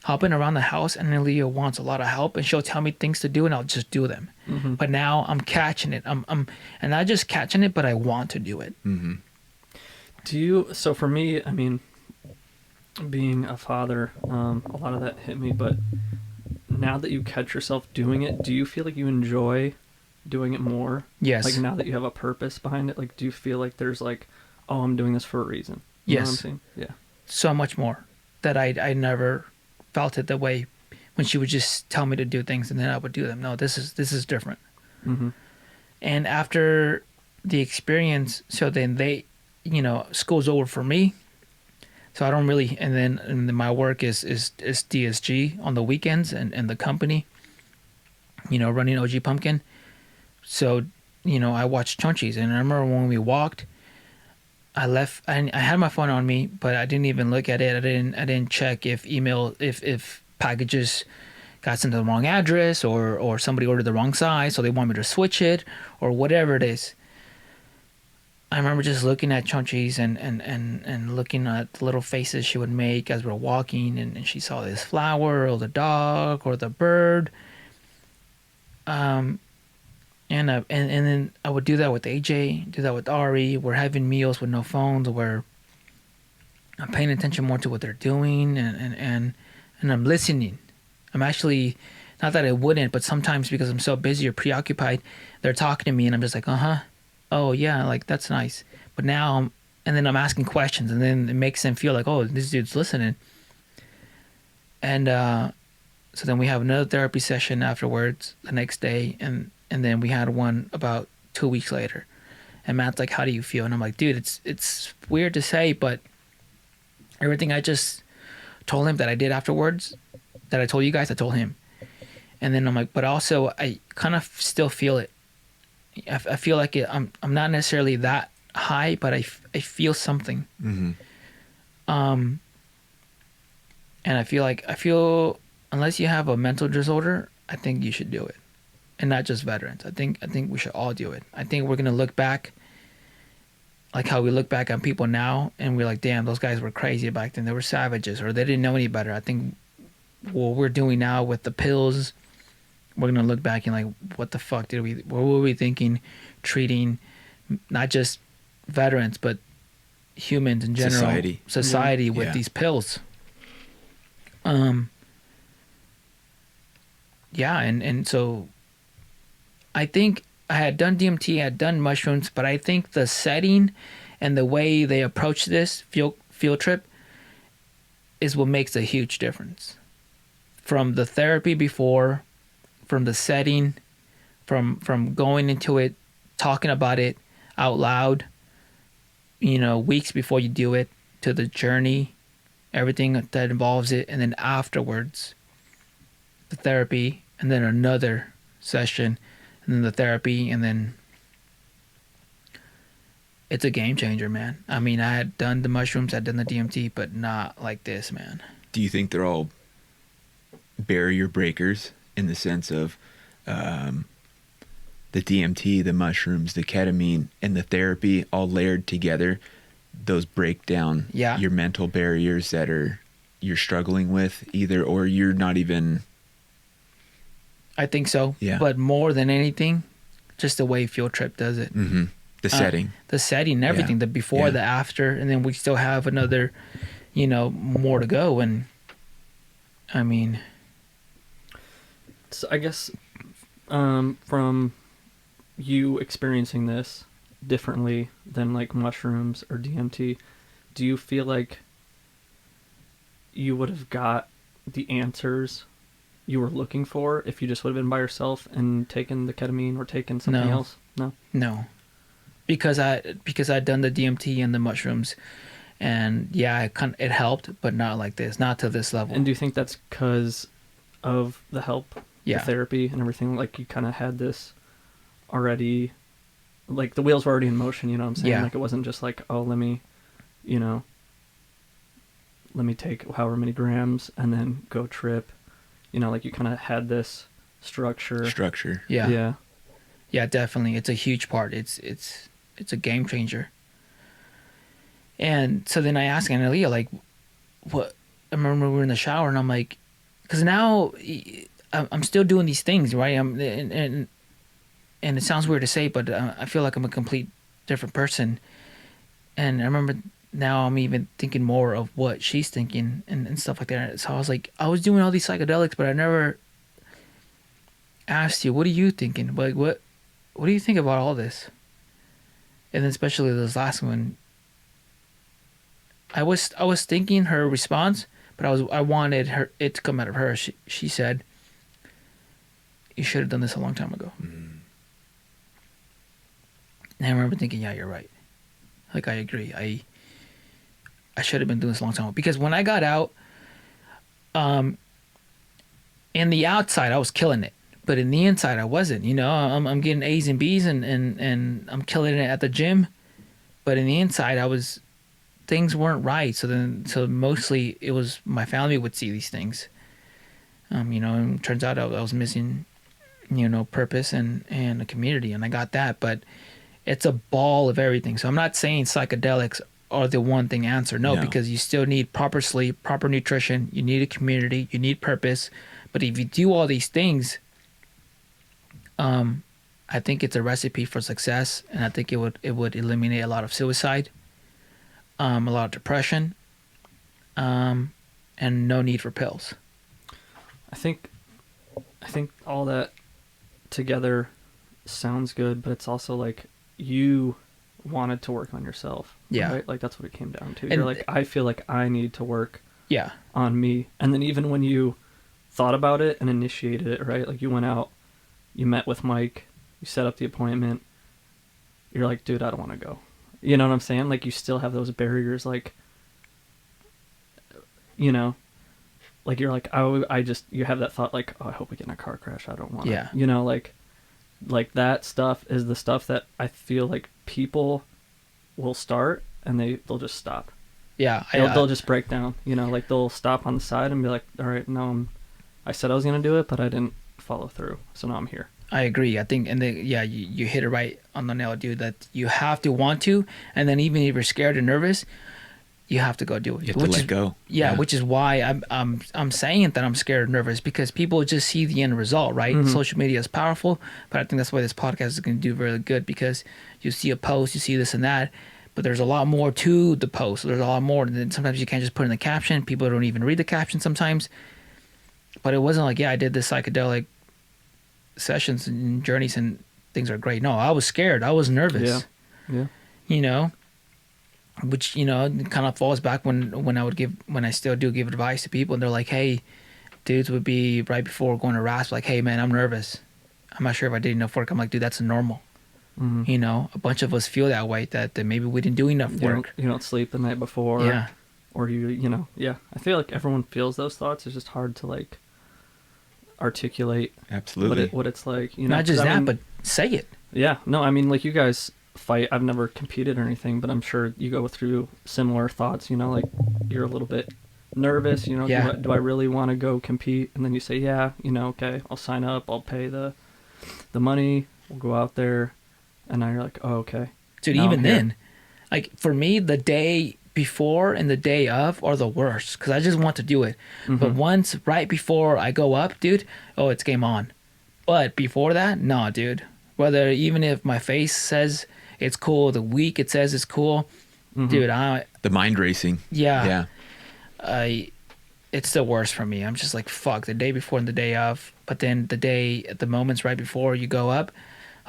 helping around the house, and Leah wants a lot of help, and she'll tell me things to do, and I'll just do them. Mm-hmm. But now I'm catching it. I'm and not just catching it, but I want to do it. Mm-hmm. So for me, I mean, being a father, a lot of that hit me, but now that you catch yourself doing it, do you feel like you enjoy doing it more? Yes. Like now that you have a purpose behind it, like do you feel like there's like, oh, I'm doing this for a reason? You know what I'm Yes. saying? Yeah. So much more that I never felt it the way when she would just tell me to do things and then I would do them. No, this is different. Mm-hmm. And after the experience, so then they, school's over for me. So I don't really, and then my work is DSG on the weekends and the company, running OG Pumpkin. So, I watched Chunchies, and I remember when we walked, I left. I had my phone on me, but I didn't even look at it. I didn't check if packages got sent to the wrong address or somebody ordered the wrong size, so they want me to switch it or whatever it is. I remember just looking at Chunchies and looking at the little faces she would make as we were walking, and she saw this flower or the dog or the bird. And then I would do that with AJ, do that with Ari. We're having meals with no phones, where I'm paying attention more to what they're doing, and I'm listening. I'm actually, not that I wouldn't, but sometimes because I'm so busy or preoccupied, they're talking to me, and I'm just like, oh yeah, like that's nice. But now, and then I'm asking questions, and then it makes them feel like, oh, this dude's listening. And so then we have another therapy session afterwards the next day, and then we had one about 2 weeks later. And Matt's like, how do you feel? And I'm like, dude, it's weird to say, but everything I just told him that I did afterwards, that I told you guys, I told him. And then I'm like, but also I kind of still feel it. I feel like I'm not necessarily that high, but I feel something. Mm-hmm. And I feel unless you have a mental disorder, I think you should do it, and not just veterans. I think we should all do it. I think we're gonna look back, like how we look back on people now, and we're like, damn, those guys were crazy back then. They were savages, or they didn't know any better. I think what we're doing now with the pills, we're gonna look back and like, what the fuck what were we thinking, treating not just veterans but humans in general, society with these pills. And so I think I had done DMT, I had done mushrooms, but I think the setting and the way they approach this field trip is what makes a huge difference. From the therapy before, from the setting, from going into it, talking about it out loud, weeks before you do it, to the journey, everything that involves it, and then afterwards, the therapy, and then another session, and then the therapy, and then it's a game changer, man. I mean, I had done the mushrooms, I'd done the DMT, but not like this, man. Do you think they're all barrier breakers in the sense of the DMT, the mushrooms, the ketamine, and the therapy all layered together? Those break down your mental barriers that you're struggling with either, or you're not even. I think so. Yeah. But more than anything, just the way Field Trip does it. Mm-hmm. The setting, everything, the before, the after, and then we still have another, more to go. And I mean, so I guess from you experiencing this differently than like mushrooms or DMT, do you feel like you would have got the answers you were looking for if you just would have been by yourself and taken the ketamine or taken something else? No, because I'd done the DMT and the mushrooms, and it helped, but not like this, not to this level. And do you think that's because of the help, the therapy and everything? Like you kind of had this already, like the wheels were already in motion, you know what I'm saying? Yeah. Like it wasn't just like, oh, let me take however many grams and then go trip. Like you kind of had this structure. Yeah, definitely. It's a huge part. It's a game changer. And so then I asked Analia, like, what? I remember we were in the shower, and I'm like, because now I'm still doing these things, right? And it sounds weird to say, but I feel like I'm a complete different person. And I remember now I'm even thinking more of what she's thinking and stuff like that. So I was like, I was doing all these psychedelics, but I never asked you, what are you thinking? Like, what what do you think about all this? And then especially this last one, I was thinking her response, but I wanted it to come out of her. She said, "You should have done this a long time ago." Mm. And I remember thinking, "Yeah, you're right. Like, I agree. I should have been doing this a long time ago." Because when I got out, in the outside I was killing it, but in the inside I wasn't. You know, I'm getting A's and B's and I'm killing it at the gym, but in the inside things weren't right. So mostly it was my family would see these things. You know, and it turns out I was missing, you know, purpose and a community, and I got that, but it's a ball of everything. So I'm not saying psychedelics are the one thing answer. No, because you still need proper sleep, proper nutrition, you need a community, you need purpose. But if you do all these things, I think it's a recipe for success, and I think it would eliminate a lot of suicide, a lot of depression, and no need for pills. I think all that together sounds good, but it's also like you wanted to work on yourself. Yeah. Right? Like that's what it came down to. And you're like, I feel like I need to work Yeah. on me. And then even when you thought about it and initiated it, right? Like you went out, you met with Mike, you set up the appointment. You're like, dude, I don't want to go. You know what I'm saying? Like you still have those barriers, like, you know, like you're like, you have that thought like, oh, I hope we get in a car crash. I don't want to, Yeah. you know, like that stuff is the stuff that I feel like people will start and they'll just stop. Yeah. They'll just break down, you know, like they'll stop on the side and be like, all right, no, I said I was going to do it, but I didn't follow through. So now I'm here. I agree. I think, you hit it right on the nail, dude, that you have to want to, and then even if you're scared and nervous, you have to go do it. You have to let go. Yeah, which is why I'm saying that I'm scared and nervous, because people just see the end result, right? Mm-hmm. Social media is powerful, but I think that's why this podcast is going to do really good, because you see a post, you see this and that, but there's a lot more to the post. There's a lot more. And then sometimes you can't just put in the caption. People don't even read the caption sometimes. But it wasn't like, I did this psychedelic sessions and journeys and things are great. No, I was scared. I was nervous. Yeah. You know, which, you know, kind of falls back when I still do give advice to people, and they're like, hey, dudes would be right before going to RASP, like, hey man, I'm nervous. I'm not sure if I did enough work. I'm like, dude, that's normal. Mm-hmm. You know, a bunch of us feel that way, that maybe we didn't do enough work. You don't sleep the night before. Yeah. Or you know, yeah. I feel like everyone feels those thoughts. It's just hard to like articulate Absolutely. what it's like. You know, Not just 'cause, I that, mean, but say it. yeah. No, I mean, like you guys fight. I've never competed or anything, but I'm sure you go through similar thoughts. You know, like you're a little bit nervous. You know, Yeah. do I really want to go compete? And then you say, yeah. You know, okay, I'll sign up. I'll pay the money. We'll go out there. And now you're like, oh, okay. Dude, Now even I'm here. then, like for me, the day before and the day of are the worst, because I just want to do it. Mm-hmm. But once right before I go up, dude, oh, it's game on. But before that, no, dude. Whether even if my face says it's cool, the week it says it's cool, Mm-hmm. dude, The mind racing. yeah. Yeah. It's the worst for me. I'm just like, fuck, the day before and the day of. But then the moments right before you go up,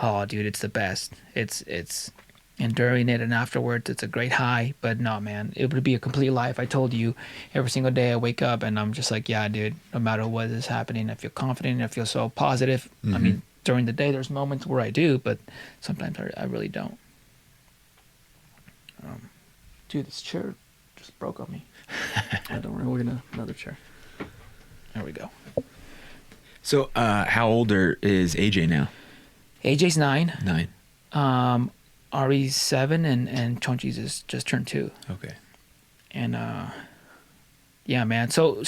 oh, dude, it's the best. It's enduring it, and afterwards, it's a great high. But no, man, it would be a complete lie if I told you every single day I wake up and I'm just like, yeah, dude, no matter what is happening, I feel confident. I feel so positive. I mean, during the day, there's moments where I do, but sometimes I really don't. Dude, this chair just broke on me. I don't worry, we're gonna another chair. There we go. So, how old is AJ now? AJ's 9. 9. Ari's 7, and Chonchi's just turned 2. Okay. And yeah, man. So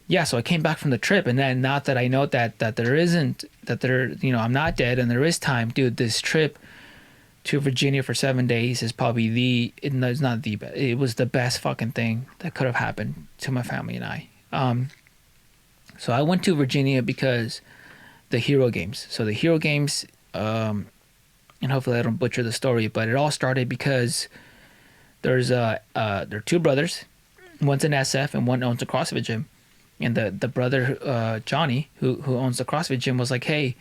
I came back from the trip, and then not that I know that I'm not dead and there is time, dude. This trip to Virginia for 7 days is probably it's not the best. It was the best fucking thing that could have happened to my family and I. So I went to Virginia because the Hero Games. So the Hero Games, and hopefully I don't butcher the story, but it all started because there are 2 brothers. One's an SF and one owns a CrossFit gym. And the brother, Johnny, who owns the CrossFit gym, was like, hey,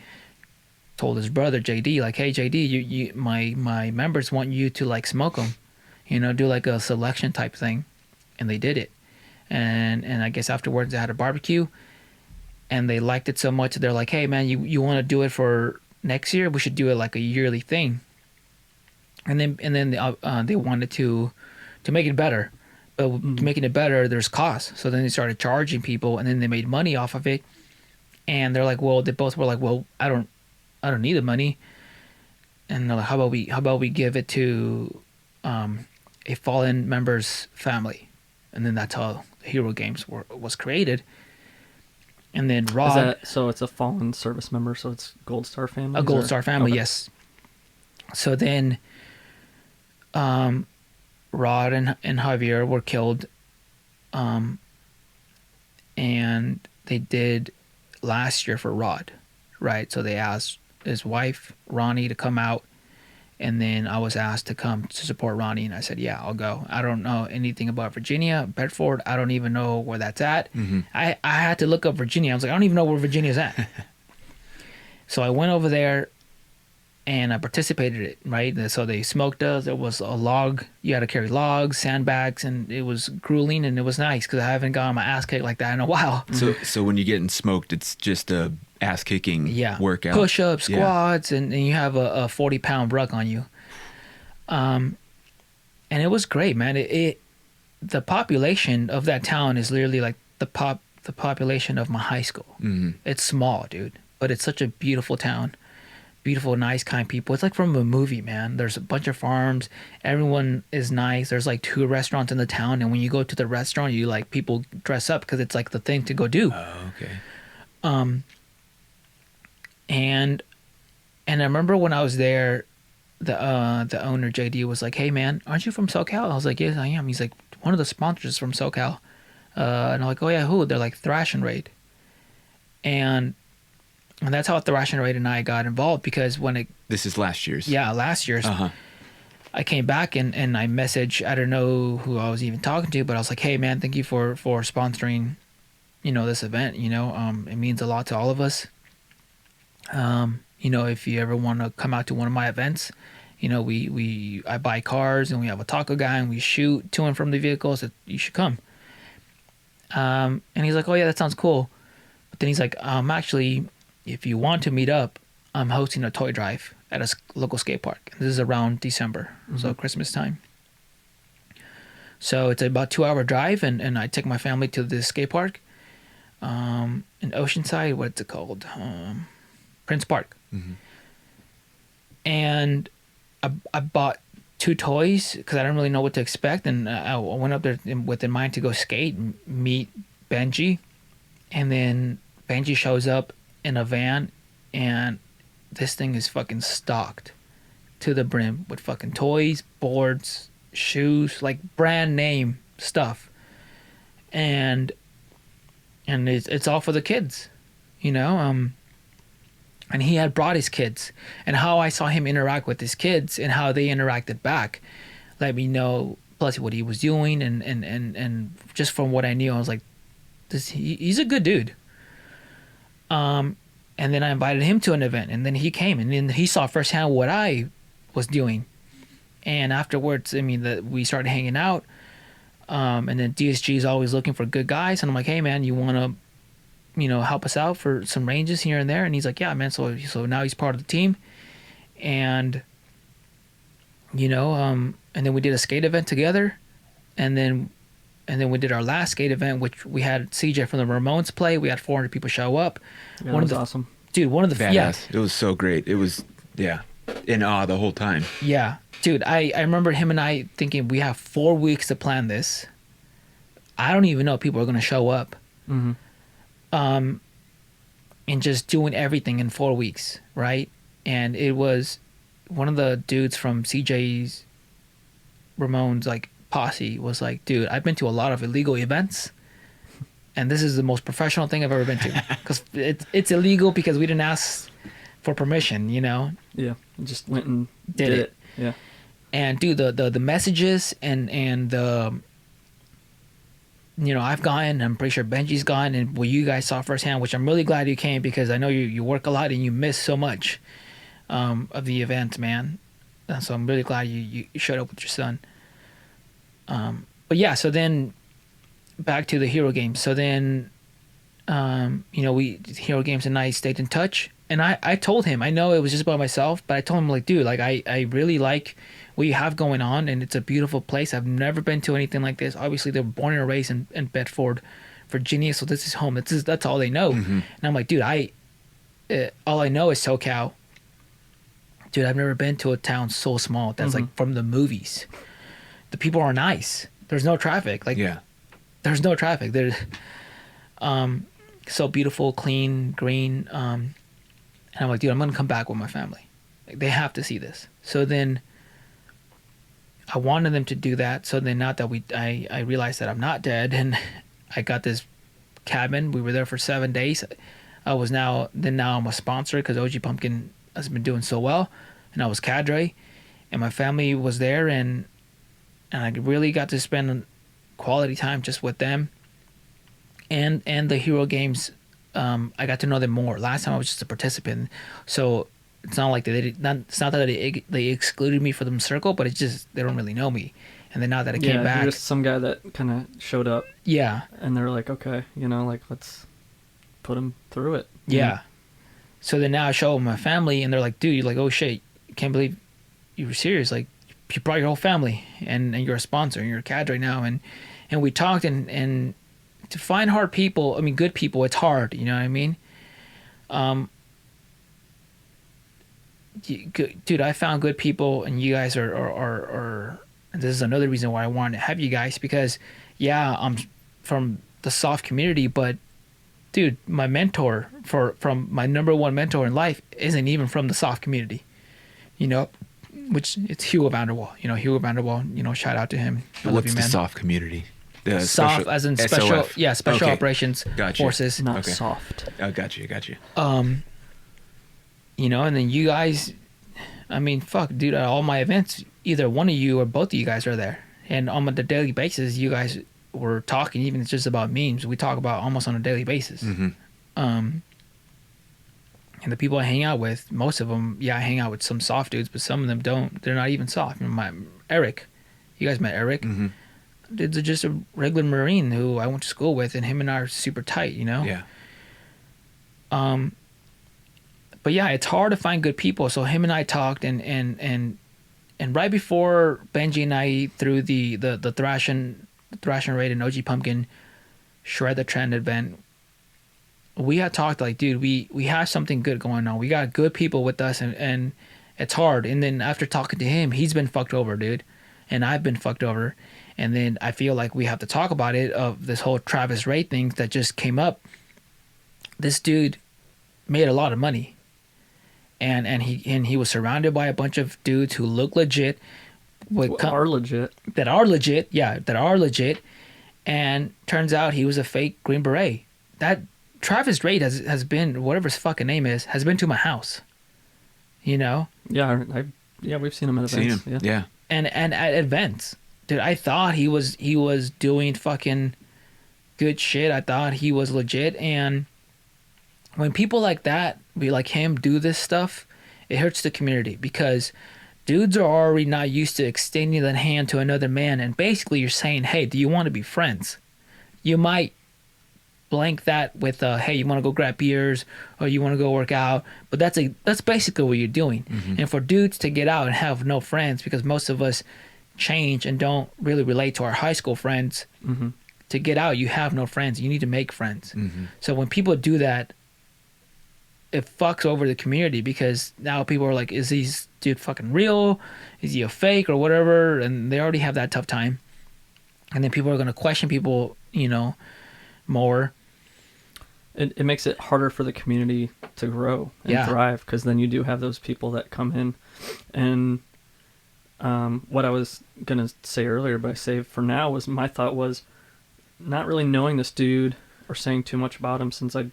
told his brother JD, like, hey JD, my members want you to like smoke them, do like a selection type thing, and they did it, and I guess afterwards they had a barbecue, and they liked it so much they're like, hey man, you want to do it for next year? We should do it like a yearly thing, and then they wanted to make it better, but making it better there's costs, so then they started charging people, and then they made money off of it, and they're like, well, they both were like, well, I don't need the money. And they're like, how about we give it to a fallen member's family? And then that's how Hero Games was created. And then Rod, so it's a fallen service member, so it's Gold Star family. a Gold Star family, okay. yes. So then Rod and Javier were killed, and they did last year for Rod, right? So they asked his wife Ronnie to come out, and then I was asked to come to support Ronnie, and I said, yeah, I'll go. I don't know anything about Virginia, Bedford. I don't even know where that's at. I had to look up Virginia. I was like, I don't even know where Virginia's at. So I went over there and I participated in it, right? So they smoked us. There was a log. You had to carry logs, sandbags, and it was grueling, and it was nice because I haven't gotten my ass kicked like that in a while. So when you're getting smoked, it's just a ass kicking workout. Push-ups, squats, and you have a 40-pound ruck on you. And it was great, man. The population of that town is literally like the population of my high school. It's small, dude, but it's such a beautiful town. Beautiful, nice, kind people. It's like from a movie, man. There's a bunch of farms. Everyone is nice. There's like 2 restaurants in the town, and when you go to the restaurant, you like people dress up because it's like the thing to go do. Oh, okay. And I remember when I was there, the owner JD was like, "Hey man, aren't you from SoCal?" I was like, "Yes, I am." He's like, "One of the sponsors is from SoCal," and I'm like, "Oh yeah, who?" They're like Thrash and Raid, and that's how Thrash and Raid and I got involved, because This is last year's. Yeah, last year's. I came back and I messaged, I don't know who I was even talking to, but I was like, hey man, thank you for sponsoring, this event. It means a lot to all of us. If you ever want to come out to one of my events, I buy cars and we have a taco guy and we shoot to and from the vehicles. You should come. And he's like, oh yeah, that sounds cool. But then he's like, actually, if you want to meet up, I'm hosting a toy drive at a local skate park. This is around December, so Christmas time. So it's about 2-hour drive, and I take my family to this skate park in Oceanside. What's it called? Prince Park. And I bought 2 toys because I didn't really know what to expect, and I went up there with in mind to go skate and meet Benji, and then Benji shows up in a van, and this thing is fucking stocked to the brim with fucking toys, boards, shoes, like brand name stuff, and it's all for the kids, and he had brought his kids, and how I saw him interact with his kids and how they interacted back let me know, plus what he was doing, and just from what I knew, I was like, he's a good dude. And then I invited him to an event, and then he came, and then he saw firsthand what I was doing. And afterwards, we started hanging out. And then DSG is always looking for good guys, and I'm like, hey man, you want to, help us out for some ranges here and there? And he's like, yeah man. So now he's part of the team, and and then we did a skate event together, and then we did our last skate event, which we had CJ from the Ramones play. We had 400 people show up. Yeah, that was awesome. Dude, one of the... Badass. Yeah. It was so great. It was, in awe the whole time. Yeah. Dude, I remember him and I thinking, we have 4 weeks to plan this. I don't even know if people are going to show up. And just doing everything in 4 weeks, right? And it was one of the dudes from CJ's Ramones, like, posse was like, dude, I've been to a lot of illegal events, and this is the most professional thing I've ever been to, because it's illegal because we didn't ask for permission, Yeah, just went and did it. Yeah. And dude, the messages and the I've gotten, I'm pretty sure Benji's gotten, and what you guys saw firsthand, which I'm really glad you came, because I know you work a lot and you miss so much. of the event, man. So I'm really glad you showed up with your son. But yeah, so then back to the Hero Games. So then, we Hero Games and I stayed in touch. And I told him, I know it was just by myself, but I told him, like, dude, like, I really like what you have going on, and it's a beautiful place. I've never been to anything like this. Obviously, they were born and raised in Bedford, Virginia, so this is home. That's all they know. And I'm like, dude, all I know is SoCal. Dude, I've never been to a town so small that's like from the movies. The people are nice. There's no traffic. Like, Yeah. there's no traffic. There's so beautiful, clean, green. And I'm like, dude, I'm gonna come back with my family. Like, they have to see this. So then I wanted them to do that. So then now that I realized that I'm not dead, and I got this cabin. We were there for 7 days. Now I'm a sponsor because OG Pumpkin has been doing so well, and I was cadre, and my family was there, and I really got to spend quality time just with them, and the Hero Games. I got to know them more. Last time I was just a participant, so it's not like it's not that they excluded me from the circle, but it's just they don't really know me. And then now that I came back, you're just some guy that kind of showed up. Yeah, and they're like, okay, like, let's put him through it. Yeah. So then now I show my family, and they're like, dude, you're like, oh shit, can't believe you were serious. Like, you brought your whole family, and you're a sponsor, and you're a cadre now. And we talked, and to find hard people, I mean, good people, it's hard. You know what I mean? Dude, I found good people, and you guys are and this is another reason why I wanted to have you guys, because, yeah, I'm from the soft community, but dude, my mentor from my number one mentor in life isn't even from the soft community, which it's Hugo Vanderwall. Hugo Vanderwall, shout out to him. I love What's you, the man. soft community? Soft as in special, SOF. yeah, special Okay. operations Gotcha. forces. Not Okay. soft. Oh, got you. And then you guys, I mean, fuck, dude, at all my events, either one of you or both of you guys are there. And on the daily basis, you guys were talking, even if it's just about memes, we talk about almost on a daily basis. And the people I hang out with, most of them, I hang out with some soft dudes, but some of them don't. They're not even soft. Eric, you guys met Eric. Dude's just a regular Marine who I went to school with, and him and I are super tight, Yeah. But yeah, it's hard to find good people. So him and I talked, and right before Benji and I threw the Thrash and Raid and OG Pumpkin Shred the Trend event, we had talked like, dude, we have something good going on. We got good people with us, and it's hard. And then after talking to him, he's been fucked over, dude, and I've been fucked over. And then I feel like we have to talk about it, of this whole Travis Ray thing that just came up. This dude made a lot of money, and he was surrounded by a bunch of dudes who look legit, Are legit. that are legit, and turns out he was a fake Green Beret. That Travis Ray has been, whatever his fucking name is, has been to my house, Yeah, we've seen him at events. Seen him. Yeah. and at events. Dude, I thought he was doing fucking good shit. I thought he was legit. And when people like that, like him, do this stuff, it hurts the community, because dudes are already not used to extending that hand to another man. And basically you're saying, hey, do you want to be friends? You might blank that with, hey, you want to go grab beers, or you want to go work out. But that's basically what you're doing. And for dudes to get out and have no friends, because most of us change and don't really relate to our high school friends, to get out, you have no friends. You need to make friends. So when people do that, it fucks over the community, because now people are like, is this dude fucking real? Is he a fake or whatever? And they already have that tough time. And then people are going to question people, more. It makes it harder for the community to grow and thrive, because then you do have those people that come in. And what I was going to say earlier, but I saved for now, was my thought was not really knowing this dude or saying too much about him, since I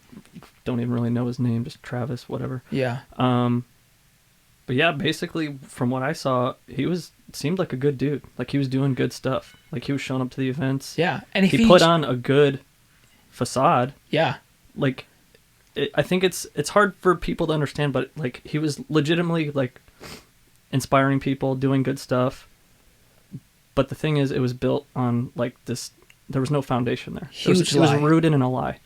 don't even really know his name, just Travis, whatever. Yeah. But yeah, basically from what I saw, seemed like a good dude. Like, he was doing good stuff. Like, he was showing up to the events. Yeah. And he put on a good facade. Yeah. Like, I think it's hard for people to understand, but like he was legitimately like inspiring people, doing good stuff. But the thing is, it was built on like this. There was no foundation there. Huge It was lie. rooted in a lie.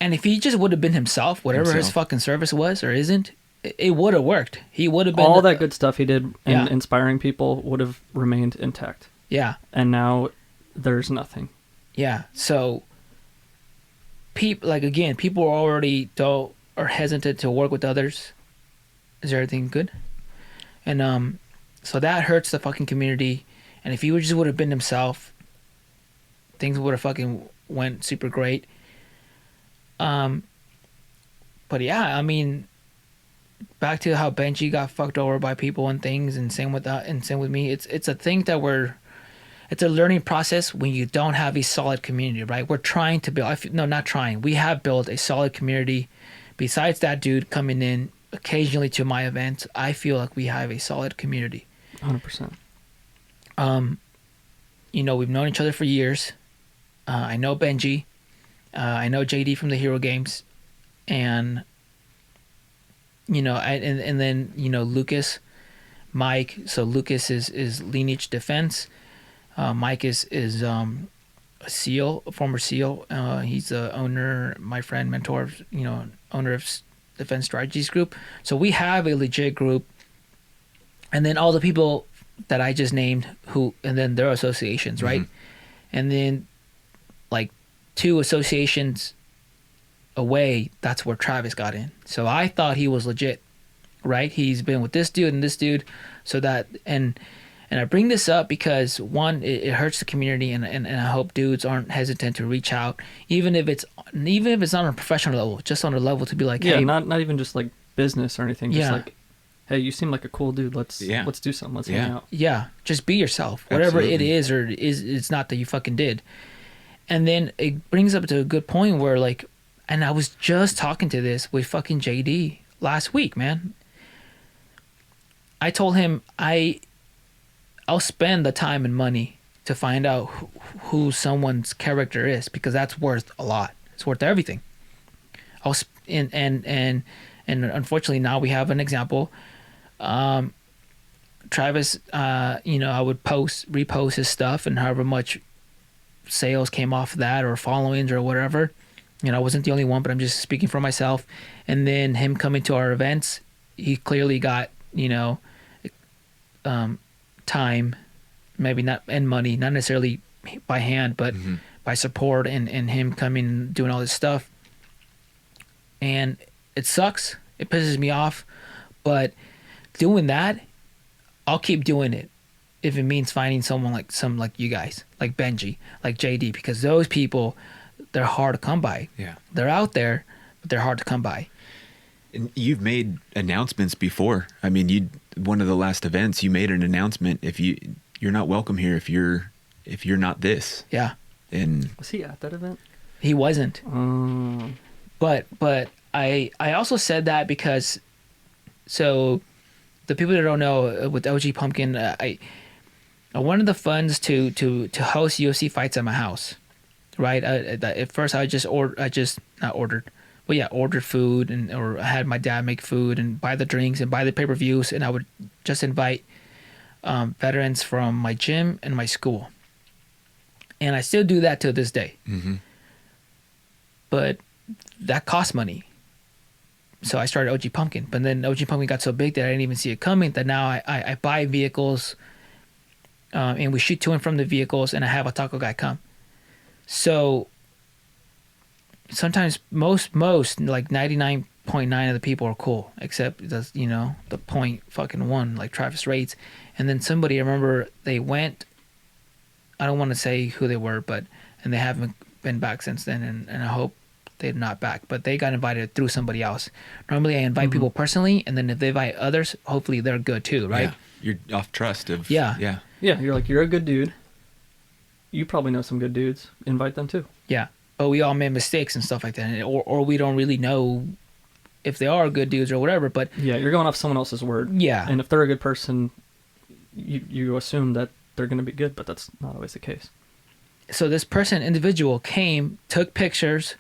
And if he just would have been himself, whatever his fucking service was or isn't, it would have worked. He would have been All that good stuff he did in Yeah. inspiring people would have remained intact. Yeah, And now there's nothing. yeah. So, people are already are hesitant to work with others. Is everything good? And so that hurts the fucking community. And if he just would have been himself, things would have fucking went super great. But yeah, I mean, back to how Benji got fucked over by people and things, and same with that, and same with me. It's a thing that it's a learning process when you don't have a solid community, right? We're trying to build. No, not trying. We have built a solid community. Besides that dude coming in occasionally to my events, I feel like we have a solid community. 100%. You know, we've known each other for years. I know Benji. I know JD from the Hero Games, and you know, and then you know Lucas, Mike. So Lucas is Lineage Defense. Mike is a SEAL, a former SEAL. He's the owner, my friend, mentor, owner of Defense Strategies Group. So we have a legit group, and then all the people that I just named, and then their associations, right? And then like 2 associations away, that's where Travis got in. So I thought he was legit, right? He's been with this dude and this dude, so that and I bring this up because one, it hurts the community, and I hope dudes aren't hesitant to reach out, even if it's not on a professional level, just on a level to be like, Yeah, hey, not even just like business or anything. Just Yeah. like, hey, you seem like a cool dude. Let's do something. Let's hang out. yeah, just be yourself, whatever Absolutely. it is or it's not that you fucking did. And then it brings up to a good point where like, and I was just talking to this with fucking JD last week, man. I told him I'll spend the time and money to find out who someone's character is, because that's worth a lot. It's worth everything. And unfortunately now we have an example. Travis, I would repost his stuff, and however much sales came off that or followings or whatever. I wasn't the only one, but I'm just speaking for myself. And then him coming to our events, he clearly got, time, maybe not, and money, not necessarily by hand, but by support and him coming and doing all this stuff. And it sucks. It pisses me off. But doing that, I'll keep doing it if it means finding someone like you guys, like Benji, like JD, because those people, they're hard to come by. Yeah. They're out there, but they're hard to come by. And you've made announcements before. I mean, one of the last events, you made an announcement. If you're not welcome here, if you're not this. Yeah. And Was he at that event? He wasn't. Um, But I also said that because, so the people that don't know, with OG Pumpkin, I wanted the funds to host UFC fights at my house, right? At first ordered food, or I had my dad make food and buy the drinks and buy the pay-per-views, and I would just invite veterans from my gym and my school, and I still do that to this day. But that cost money. So I started OG Pumpkin, but then OG Pumpkin got so big that I didn't even see it coming, that now I buy vehicles, and we shoot to and from the vehicles, and I have a taco guy come. So sometimes most like 99.9 of the people are cool, except the point fucking one, like Travis Rates. And then somebody, I remember they went, I don't want to say who they were, and they haven't been back since then, and I hope they're not back, but they got invited through somebody else. Normally I invite people personally, and then if they invite others, hopefully they're good too, right? Yeah. You're off trust of Yeah. you're like, you're a good dude. You probably know some good dudes. Invite them too. Yeah. But we all made mistakes and stuff like that, or we don't really know if they are good dudes or whatever. But Yeah, you're going off someone else's word. yeah, And if they're a good person, you assume that they're going to be good, but that's not always the case. so this individual came, took pictures,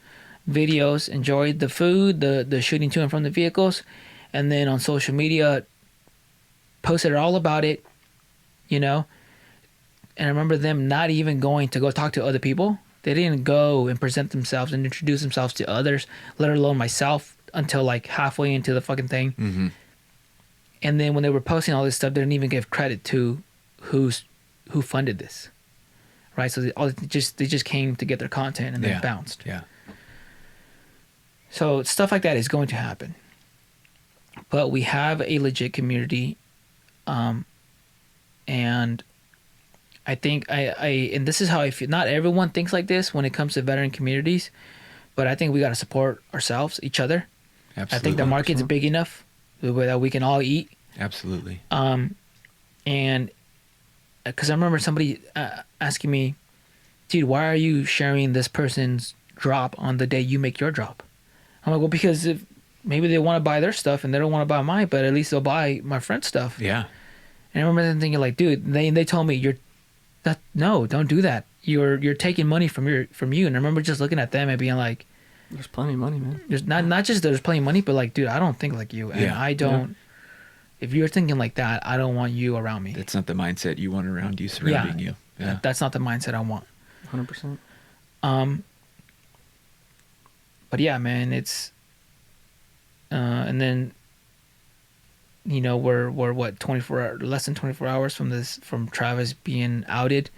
videos, enjoyed the food, the shooting to and from the vehicles, and then on social media posted all about it, you know. And I remember them not even going to go talk to other people. They didn't go and present themselves and introduce themselves to others, let alone myself, until like halfway into the fucking thing. Mm-hmm. And then when they were posting all this stuff, they didn't even give credit to who funded this, right? So they just came to get their content and then bounced. Yeah. So stuff like that is going to happen. But we have a legit community, and I think and this is how I feel. Not everyone thinks like this when it comes to veteran communities, but I think we got to support ourselves, each other. Absolutely. I think the market's big enough that we can all eat. Absolutely. And because I remember somebody asking me, dude, why are you sharing this person's drop on the day you make your drop? I'm like, well, because if maybe they want to buy their stuff and they don't want to buy mine, but at least they'll buy my friend's stuff. Yeah. And I remember them thinking like, dude, they told me no, don't do that. You're taking money from you. And I remember just looking at them and being like, there's plenty of money, man. there's not just there's plenty of money, but like, dude, I don't think like you, and I don't. If you're thinking like that, I don't want you around me. That's not the mindset you want around you, surrounding you. Yeah. That's not the mindset I want. 100%. But yeah, man, it's and then you know we're what 24 less than 24 hours from Travis being outed.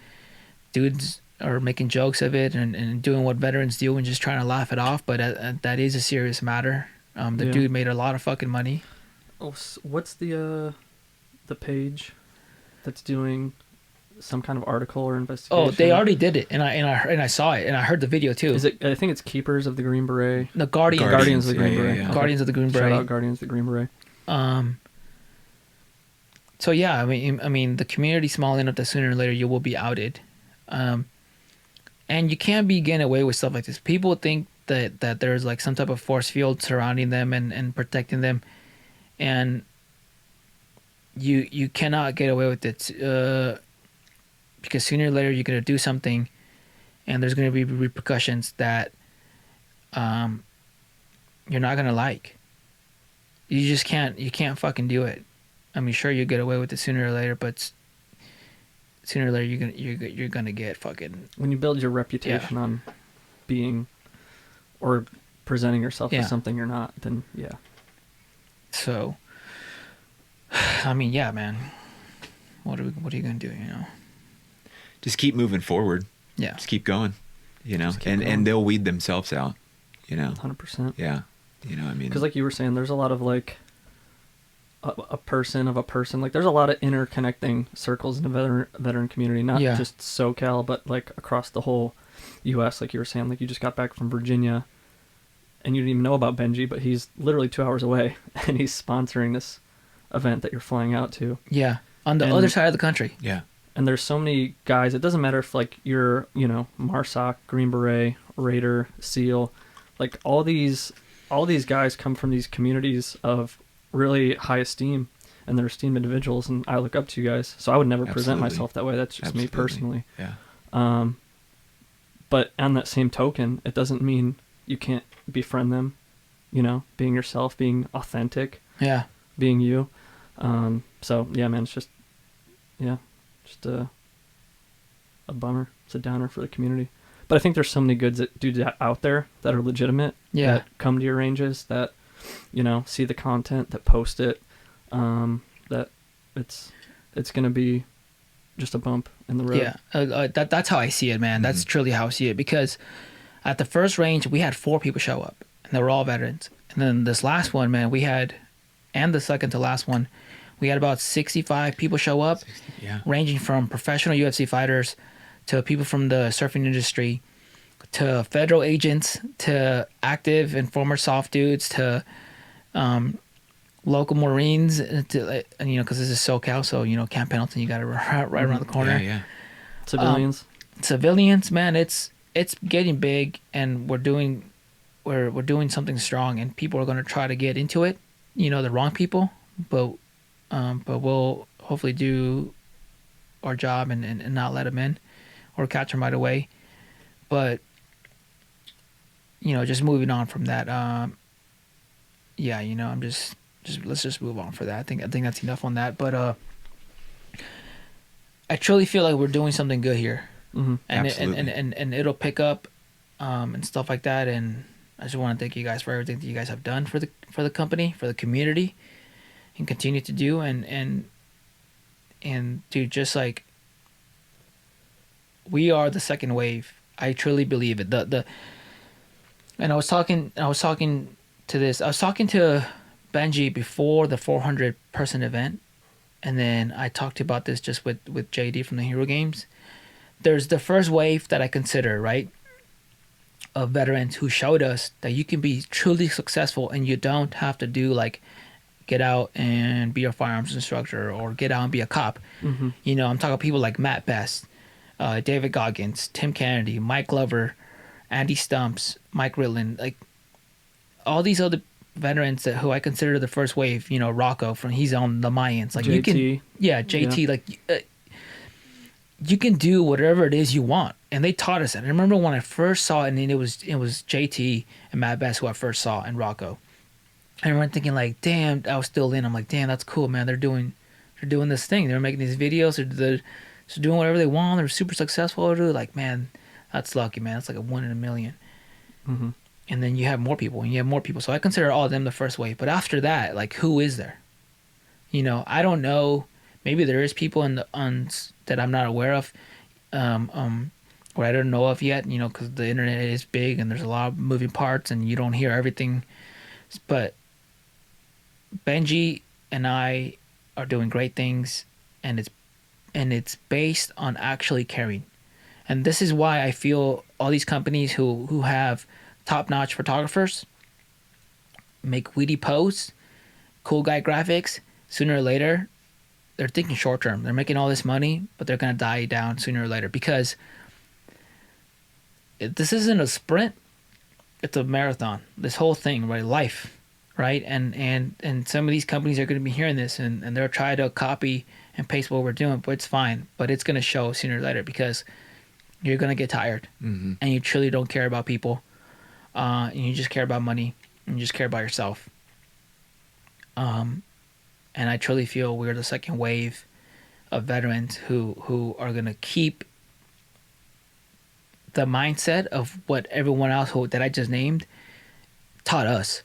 Dudes are making jokes of it and doing what veterans do and just trying to laugh it off, but that is a serious matter. The dude made a lot of fucking money. Oh, what's the page that's doing some kind of article or investigation? Oh, they already did it, and I saw it, and I heard the video too. Is it? I think it's Keepers of the Green Beret. No, Guardians of the Green Beret. Yeah. Guardians of the Green Beret. Shout out Guardians of the Green Beret. So yeah, I mean, the community's small enough that sooner or later you will be outed, and you can't be getting away with stuff like this. People think that there's like some type of force field surrounding them and protecting them, and you cannot get away with it because sooner or later you're gonna do something, and there's gonna be repercussions that you're not gonna like. You can't fucking do it. I mean, sure, you get away with it sooner or later, but sooner or later you're gonna get fucking. When you build your reputation on being or presenting yourself as something you're not, then yeah. So, I mean, yeah, man. What are you gonna do? You know. Just keep moving forward. Yeah. Just keep going. You know, going. and they'll weed themselves out. You know. 100%. Yeah. You know, I mean, because like you were saying, there's a lot of like a person of a person. Like there's a lot of interconnecting circles in the veteran community, not just SoCal, but like across the whole U.S. Like you were saying, like you just got back from Virginia, and you didn't even know about Benji, but he's literally 2 hours away, and he's sponsoring this event that you're flying out to. Yeah, on the other side of the country. Yeah. And there's so many guys. It doesn't matter if like you're, you know, MARSOC, Green Beret, Raider, SEAL, like all these guys come from these communities of really high esteem, and they're esteemed individuals, and I look up to you guys. So I would never present myself that way. That's just me personally. Yeah. But on that same token, it doesn't mean you can't befriend them, you know, being yourself, being authentic. Yeah. Being you. So yeah, man, it's just a bummer. It's a downer for the community. But I think there's so many good dudes out there that are legitimate. Yeah. That come to your ranges, that, you know, see the content, that post it. That it's going to be just a bump in the road. Yeah. That's how I see it, man. Mm-hmm. That's truly how I see it, because at the first range we had 4 people show up, and they were all veterans. And then this last one, man, and the second to last one, we had about 65 people show up, ranging from professional UFC fighters to people from the surfing industry to federal agents to active and former soft dudes to local Marines, to, you know, because this is SoCal, so, you know, Camp Pendleton, you got it right around the corner. Yeah. Civilians, man, it's getting big, and we're doing something strong, and people are going to try to get into it, you know, the wrong people, but we'll hopefully do our job and not let them in or catch them right away. But just moving on from that. Yeah, I'm just let's just move on for that. I think that's enough on that. But I truly feel like we're doing something good here, Mm-hmm. and Absolutely. and it'll pick up, and stuff like that. And I just want to thank you guys for everything that you guys have done for the company, for the community, and continue to do. And dude, just like we are the second wave. I truly believe it. And I was talking to Benji before the 400 person event, and then I talked about this just with JD from the Hero Games. There's the first wave that I consider, right, of veterans who showed us that you can be truly successful and you don't have to do like get out and be a firearms instructor or get out and be a cop. Mm-hmm. I'm talking people like Matt Best, David Goggins, Tim Kennedy, Mike Glover, Andy Stumps, Mike Ridlin, like all these other veterans who I consider the first wave. Rocco he's on the Mayans. Like JT. JT. Yeah. Like you can do whatever it is you want, and they taught us that. I remember when I first saw it, and it was JT and Matt Best who I first saw, and Rocco. I remember thinking like, damn, I was still in. I'm like, damn, that's cool, man. They're doing this thing. They're making these videos. They're doing whatever they want. They're super successful. They're like, man, that's lucky, man. That's like a 1 in a million. Mm-hmm. And then you have more people, and you have more people. So I consider all of them the first wave. But after that, like, who is there? I don't know. Maybe there is people that I'm not aware of, or I don't know of yet. Because the internet is big and there's a lot of moving parts, and you don't hear everything. But Benji and I are doing great things, and it's based on actually caring. And this is why I feel all these companies who have top-notch photographers make witty posts, cool guy graphics, sooner or later they're thinking short term. They're making all this money, but they're gonna die down sooner or later, because this isn't a sprint, it's a marathon. This whole thing, right? Life, right? And some of these companies are gonna be hearing this, and they're trying to copy and paste what we're doing, but it's fine. But it's gonna show sooner or later, because you're gonna get tired, Mm-hmm. and you truly don't care about people, and you just care about money, and you just care about yourself. And I truly feel we're the second wave of veterans who are gonna keep the mindset of what everyone else that I just named taught us.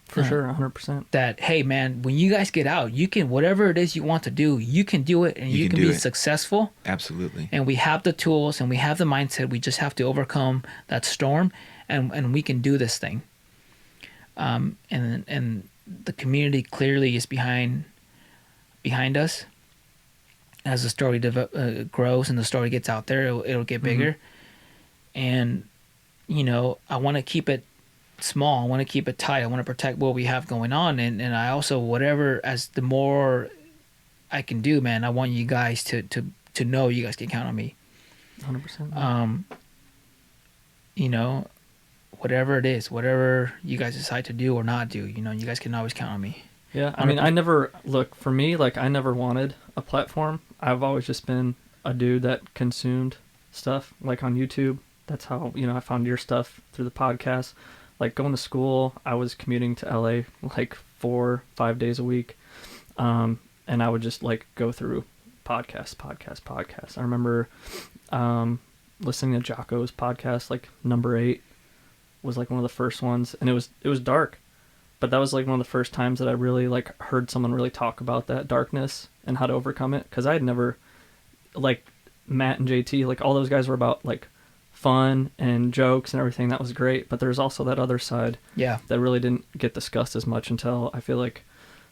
For sure, 100%. That, hey man, when you guys get out, you can, whatever it is you want to do, you can do it, and you can be successful. Absolutely. And we have the tools and we have the mindset. We just have to overcome that storm, and we can do this thing. And the community clearly is behind us. As the story grows and the story gets out there, it'll get bigger. And I want to keep it small. I want to keep it tight. I want to protect what we have going on, and I also, whatever, as the more I can do, man, I want you guys to know you guys can count on me. 100%. Whatever it is, whatever you guys decide to do or not do, you guys can always count on me. Yeah, I mean, I never for me, like, I never wanted a platform. I've always just been a dude that consumed stuff, like on YouTube. That's how, I found your stuff, through the podcast. Like, going to school, I was commuting to LA like 4-5 days a week. And I would just like go through podcasts. I remember listening to Jocko's podcast, like number 8 was like one of the first ones, and it was dark. But that was like one of the first times that I really like heard someone really talk about that darkness and how to overcome it. Because I had never, like, Matt and JT, like, all those guys were about like fun and jokes and everything. That was great. But there's also that other side, Yeah, that really didn't get discussed as much until I feel like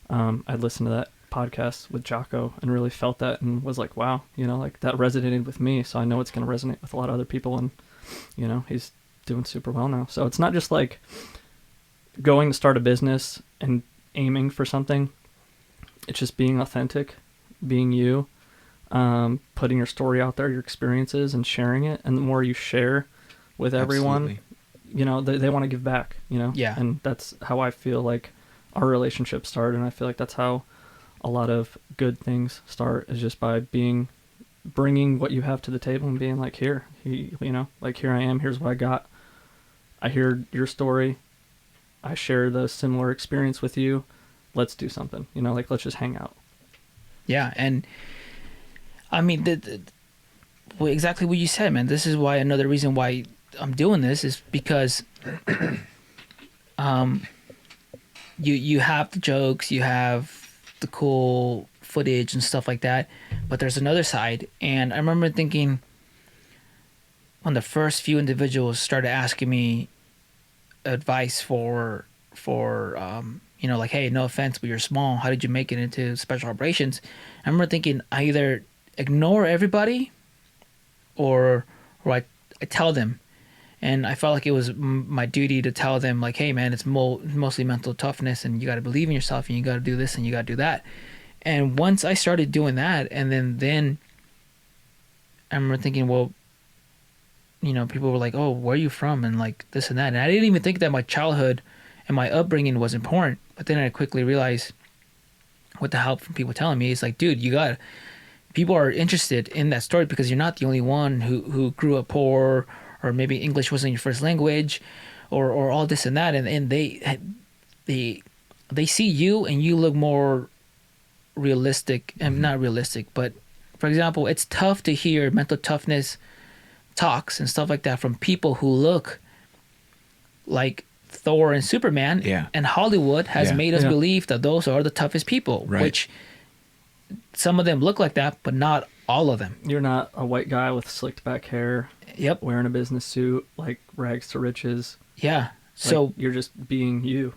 I'd listened to that podcast with Jocko and really felt that and was like, wow, like, that resonated with me. So I know it's going to resonate with a lot of other people. And, he's doing super well now. So it's not just like going to start a business and aiming for something. It's just being authentic, being you, putting your story out there, your experiences, and sharing it. And the more you share with everyone, Absolutely. they want to give back, Yeah. And that's how I feel like our relationship started. And I feel like that's how a lot of good things start, is just by being bringing what you have to the table and being like, here, like, here I am, here's what I got. I hear your story. I share the similar experience with you. Let's do something, like, let's just hang out. Yeah. And I mean, well, exactly what you said, man. This is why, another reason why I'm doing this is because, you have the jokes, you have the cool footage and stuff like that, but there's another side. And I remember thinking, when the first few individuals started asking me advice for like, hey, no offense, but you're small, how did you make it into special operations? I remember thinking, I either ignore everybody or I tell them. And I felt like it was my duty to tell them, like, hey, man, it's mostly mental toughness, and you got to believe in yourself, and you got to do this, and you got to do that. And once I started doing that, and then I remember thinking, well, people were like, oh, where are you from? And like this and that. And I didn't even think that my childhood and my upbringing was important. But then I quickly realized, with the help from people telling me, it's like, dude, people are interested in that story because you're not the only one who grew up poor, or maybe English wasn't your first language, or all this and that. And they see you, and you look more realistic, and not realistic, but for example, it's tough to hear mental toughness talks and stuff like that from people who look like Thor and Superman. Yeah. And Hollywood has made us believe that those are the toughest people, right. Which some of them look like that, but not all of them. You're not a white guy with slicked back hair. Yep. Wearing a business suit, like rags to riches. Yeah. So like, you're just being you,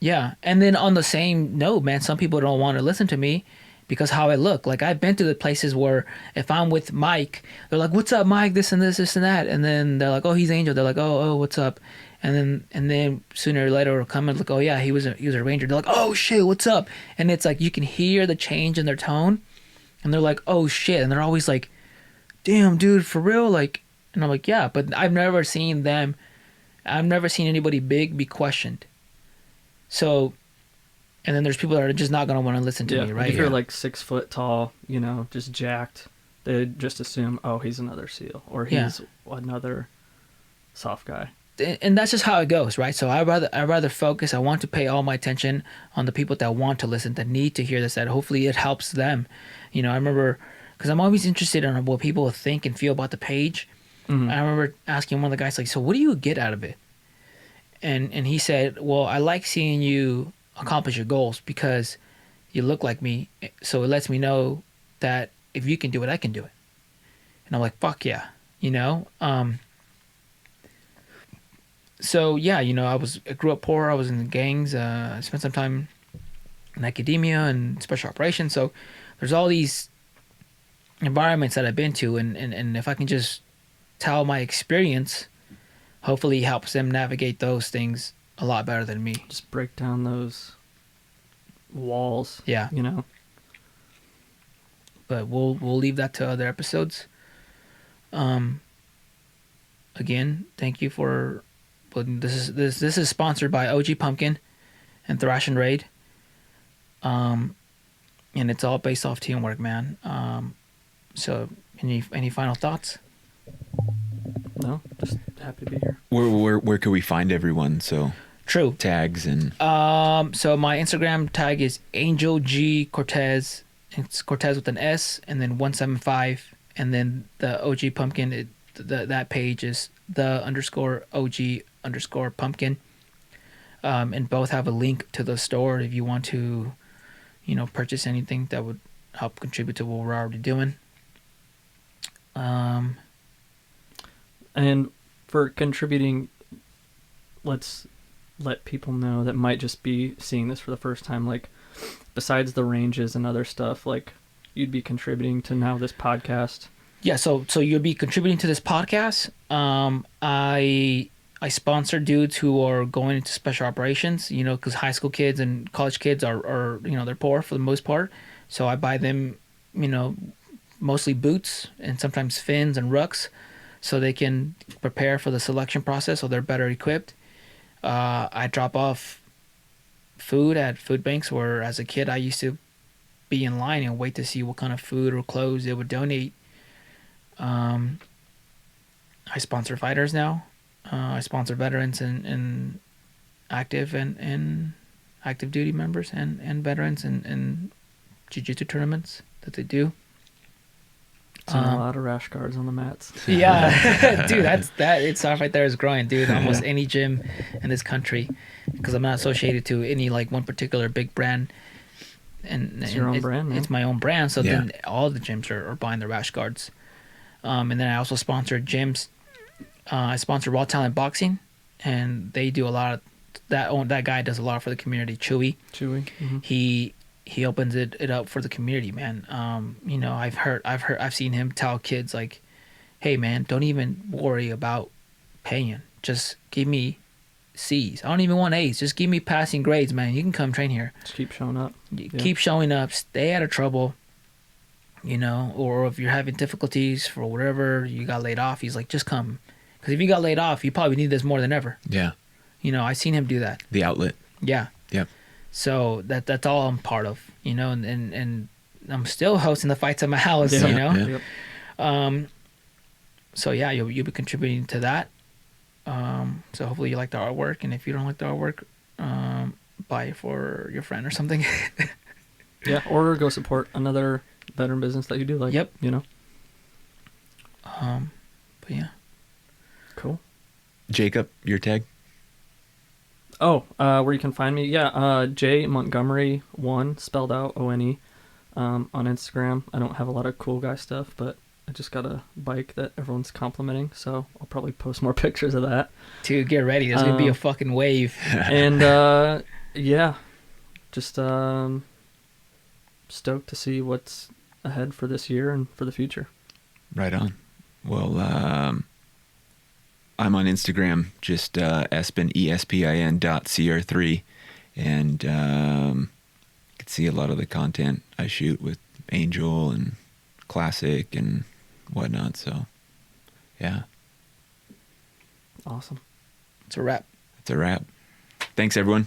Yeah. And then on the same note, man, some people don't want to listen to me because how I look. Like, I've been to the places where if I'm with Mike, they're like, what's up, Mike? This and this and that. And then they're like, oh, he's Angel. They're like, oh, what's up? And then sooner or later, it'll come and like, oh yeah, he was a Ranger. They're like, oh shit, what's up? And it's like, you can hear the change in their tone, and they're like, oh shit. And they're always like, damn, dude, for real? Like, and I'm like, yeah, but I've never seen anybody big be questioned. So, and then there's people that are just not going to want to listen to me, right? If you're like 6 foot tall, just jacked, they just assume, oh, he's another SEAL, or he's another soft guy. And that's just how it goes, right? So I rather focus. I want to pay all my attention on the people that want to listen, that need to hear this, that hopefully it helps them. I remember, because I'm always interested in what people think and feel about the page. Mm-hmm. I remember asking one of the guys, like, so what do you get out of it? And he said, well, I like seeing you accomplish your goals because you look like me. So it lets me know that if you can do it, I can do it. And I'm like, fuck yeah, So yeah, I grew up poor. I was in the gangs. I spent some time in academia and special operations. So there's all these environments that I've been to, and if I can just tell my experience, hopefully helps them navigate those things a lot better than me. Just break down those walls. Yeah. But we'll leave that to other episodes. Again, thank you for. But this is sponsored by OG Pumpkin and Thrash and Raid. And it's all based off teamwork, man. So any final thoughts? No, just happy to be here. Where could we find everyone? So true tags and so my Instagram tag is Angel G Cortes. It's Cortes with an S and then 175, and then the OG Pumpkin. That page is _OG_pumpkin. And both have a link to the store if you want to, purchase anything that would help contribute to what we're already doing. And for contributing, let's let people know that might just be seeing this for the first time, like, besides the ranges and other stuff, like, you'd be contributing to now this podcast. Yeah, so you'll be contributing to this podcast. I sponsor dudes who are going into special operations, because high school kids and college kids are they're poor for the most part. So I buy them, mostly boots and sometimes fins and rucks, so they can prepare for the selection process, so they're better equipped. I drop off food at food banks where, as a kid, I used to be in line and wait to see what kind of food or clothes they would donate. I sponsor fighters now. I sponsor veterans and active and active duty members and veterans and jiu-jitsu tournaments that they do. Seen a lot of rash guards on the mats. Yeah, dude, it's stuff right there is growing, dude. Almost any gym in this country, because I'm not associated to any like one particular big brand. And It's your own brand, man. It's my own brand, so Yeah. then all the gyms are buying the rash guards. And then I also sponsor gyms. I sponsor Raw Talent Boxing, and they do a lot of that. That guy does a lot for the community. Chewy. Mm-hmm. He opens it up for the community, man. You know, I've seen him tell kids like, "Hey, man, don't even worry about paying. Just give me C's. I don't even want A's. Just give me passing grades, man. You can come train here. Just keep showing up. Keep showing up. Stay out of trouble." You know, or if you're having difficulties for whatever, you got laid off. He's like, just come, because if you got laid off, you probably need this more than ever. Yeah. You know, I've seen him do that. The outlet. Yeah. Yep. So that's all I'm part of, you know, and I'm still hosting the fights at my house, Yeah. you know. Yeah. Yep. So yeah, you'll be contributing to that. So hopefully you like the artwork, and if you don't like the artwork, buy it for your friend or something. Yeah, or go support another veteran business that you do like. Yep. You know. But yeah. Cool. Jacob, your tag? Oh, where you can find me? Yeah, J Montgomery 1 spelled out ONE on Instagram. I don't have a lot of cool guy stuff, but I just got a bike that everyone's complimenting, so I'll probably post more pictures of that. Dude, get ready. There's gonna be a fucking wave. And yeah, just stoked to see what's ahead for this year and for the future. Right on. Well, I'm on Instagram, just Espin, ESPIN.CR3, and you can see a lot of the content I shoot with Angel and Classic and whatnot. So, yeah. Awesome. It's a wrap. That's a wrap. Thanks, everyone.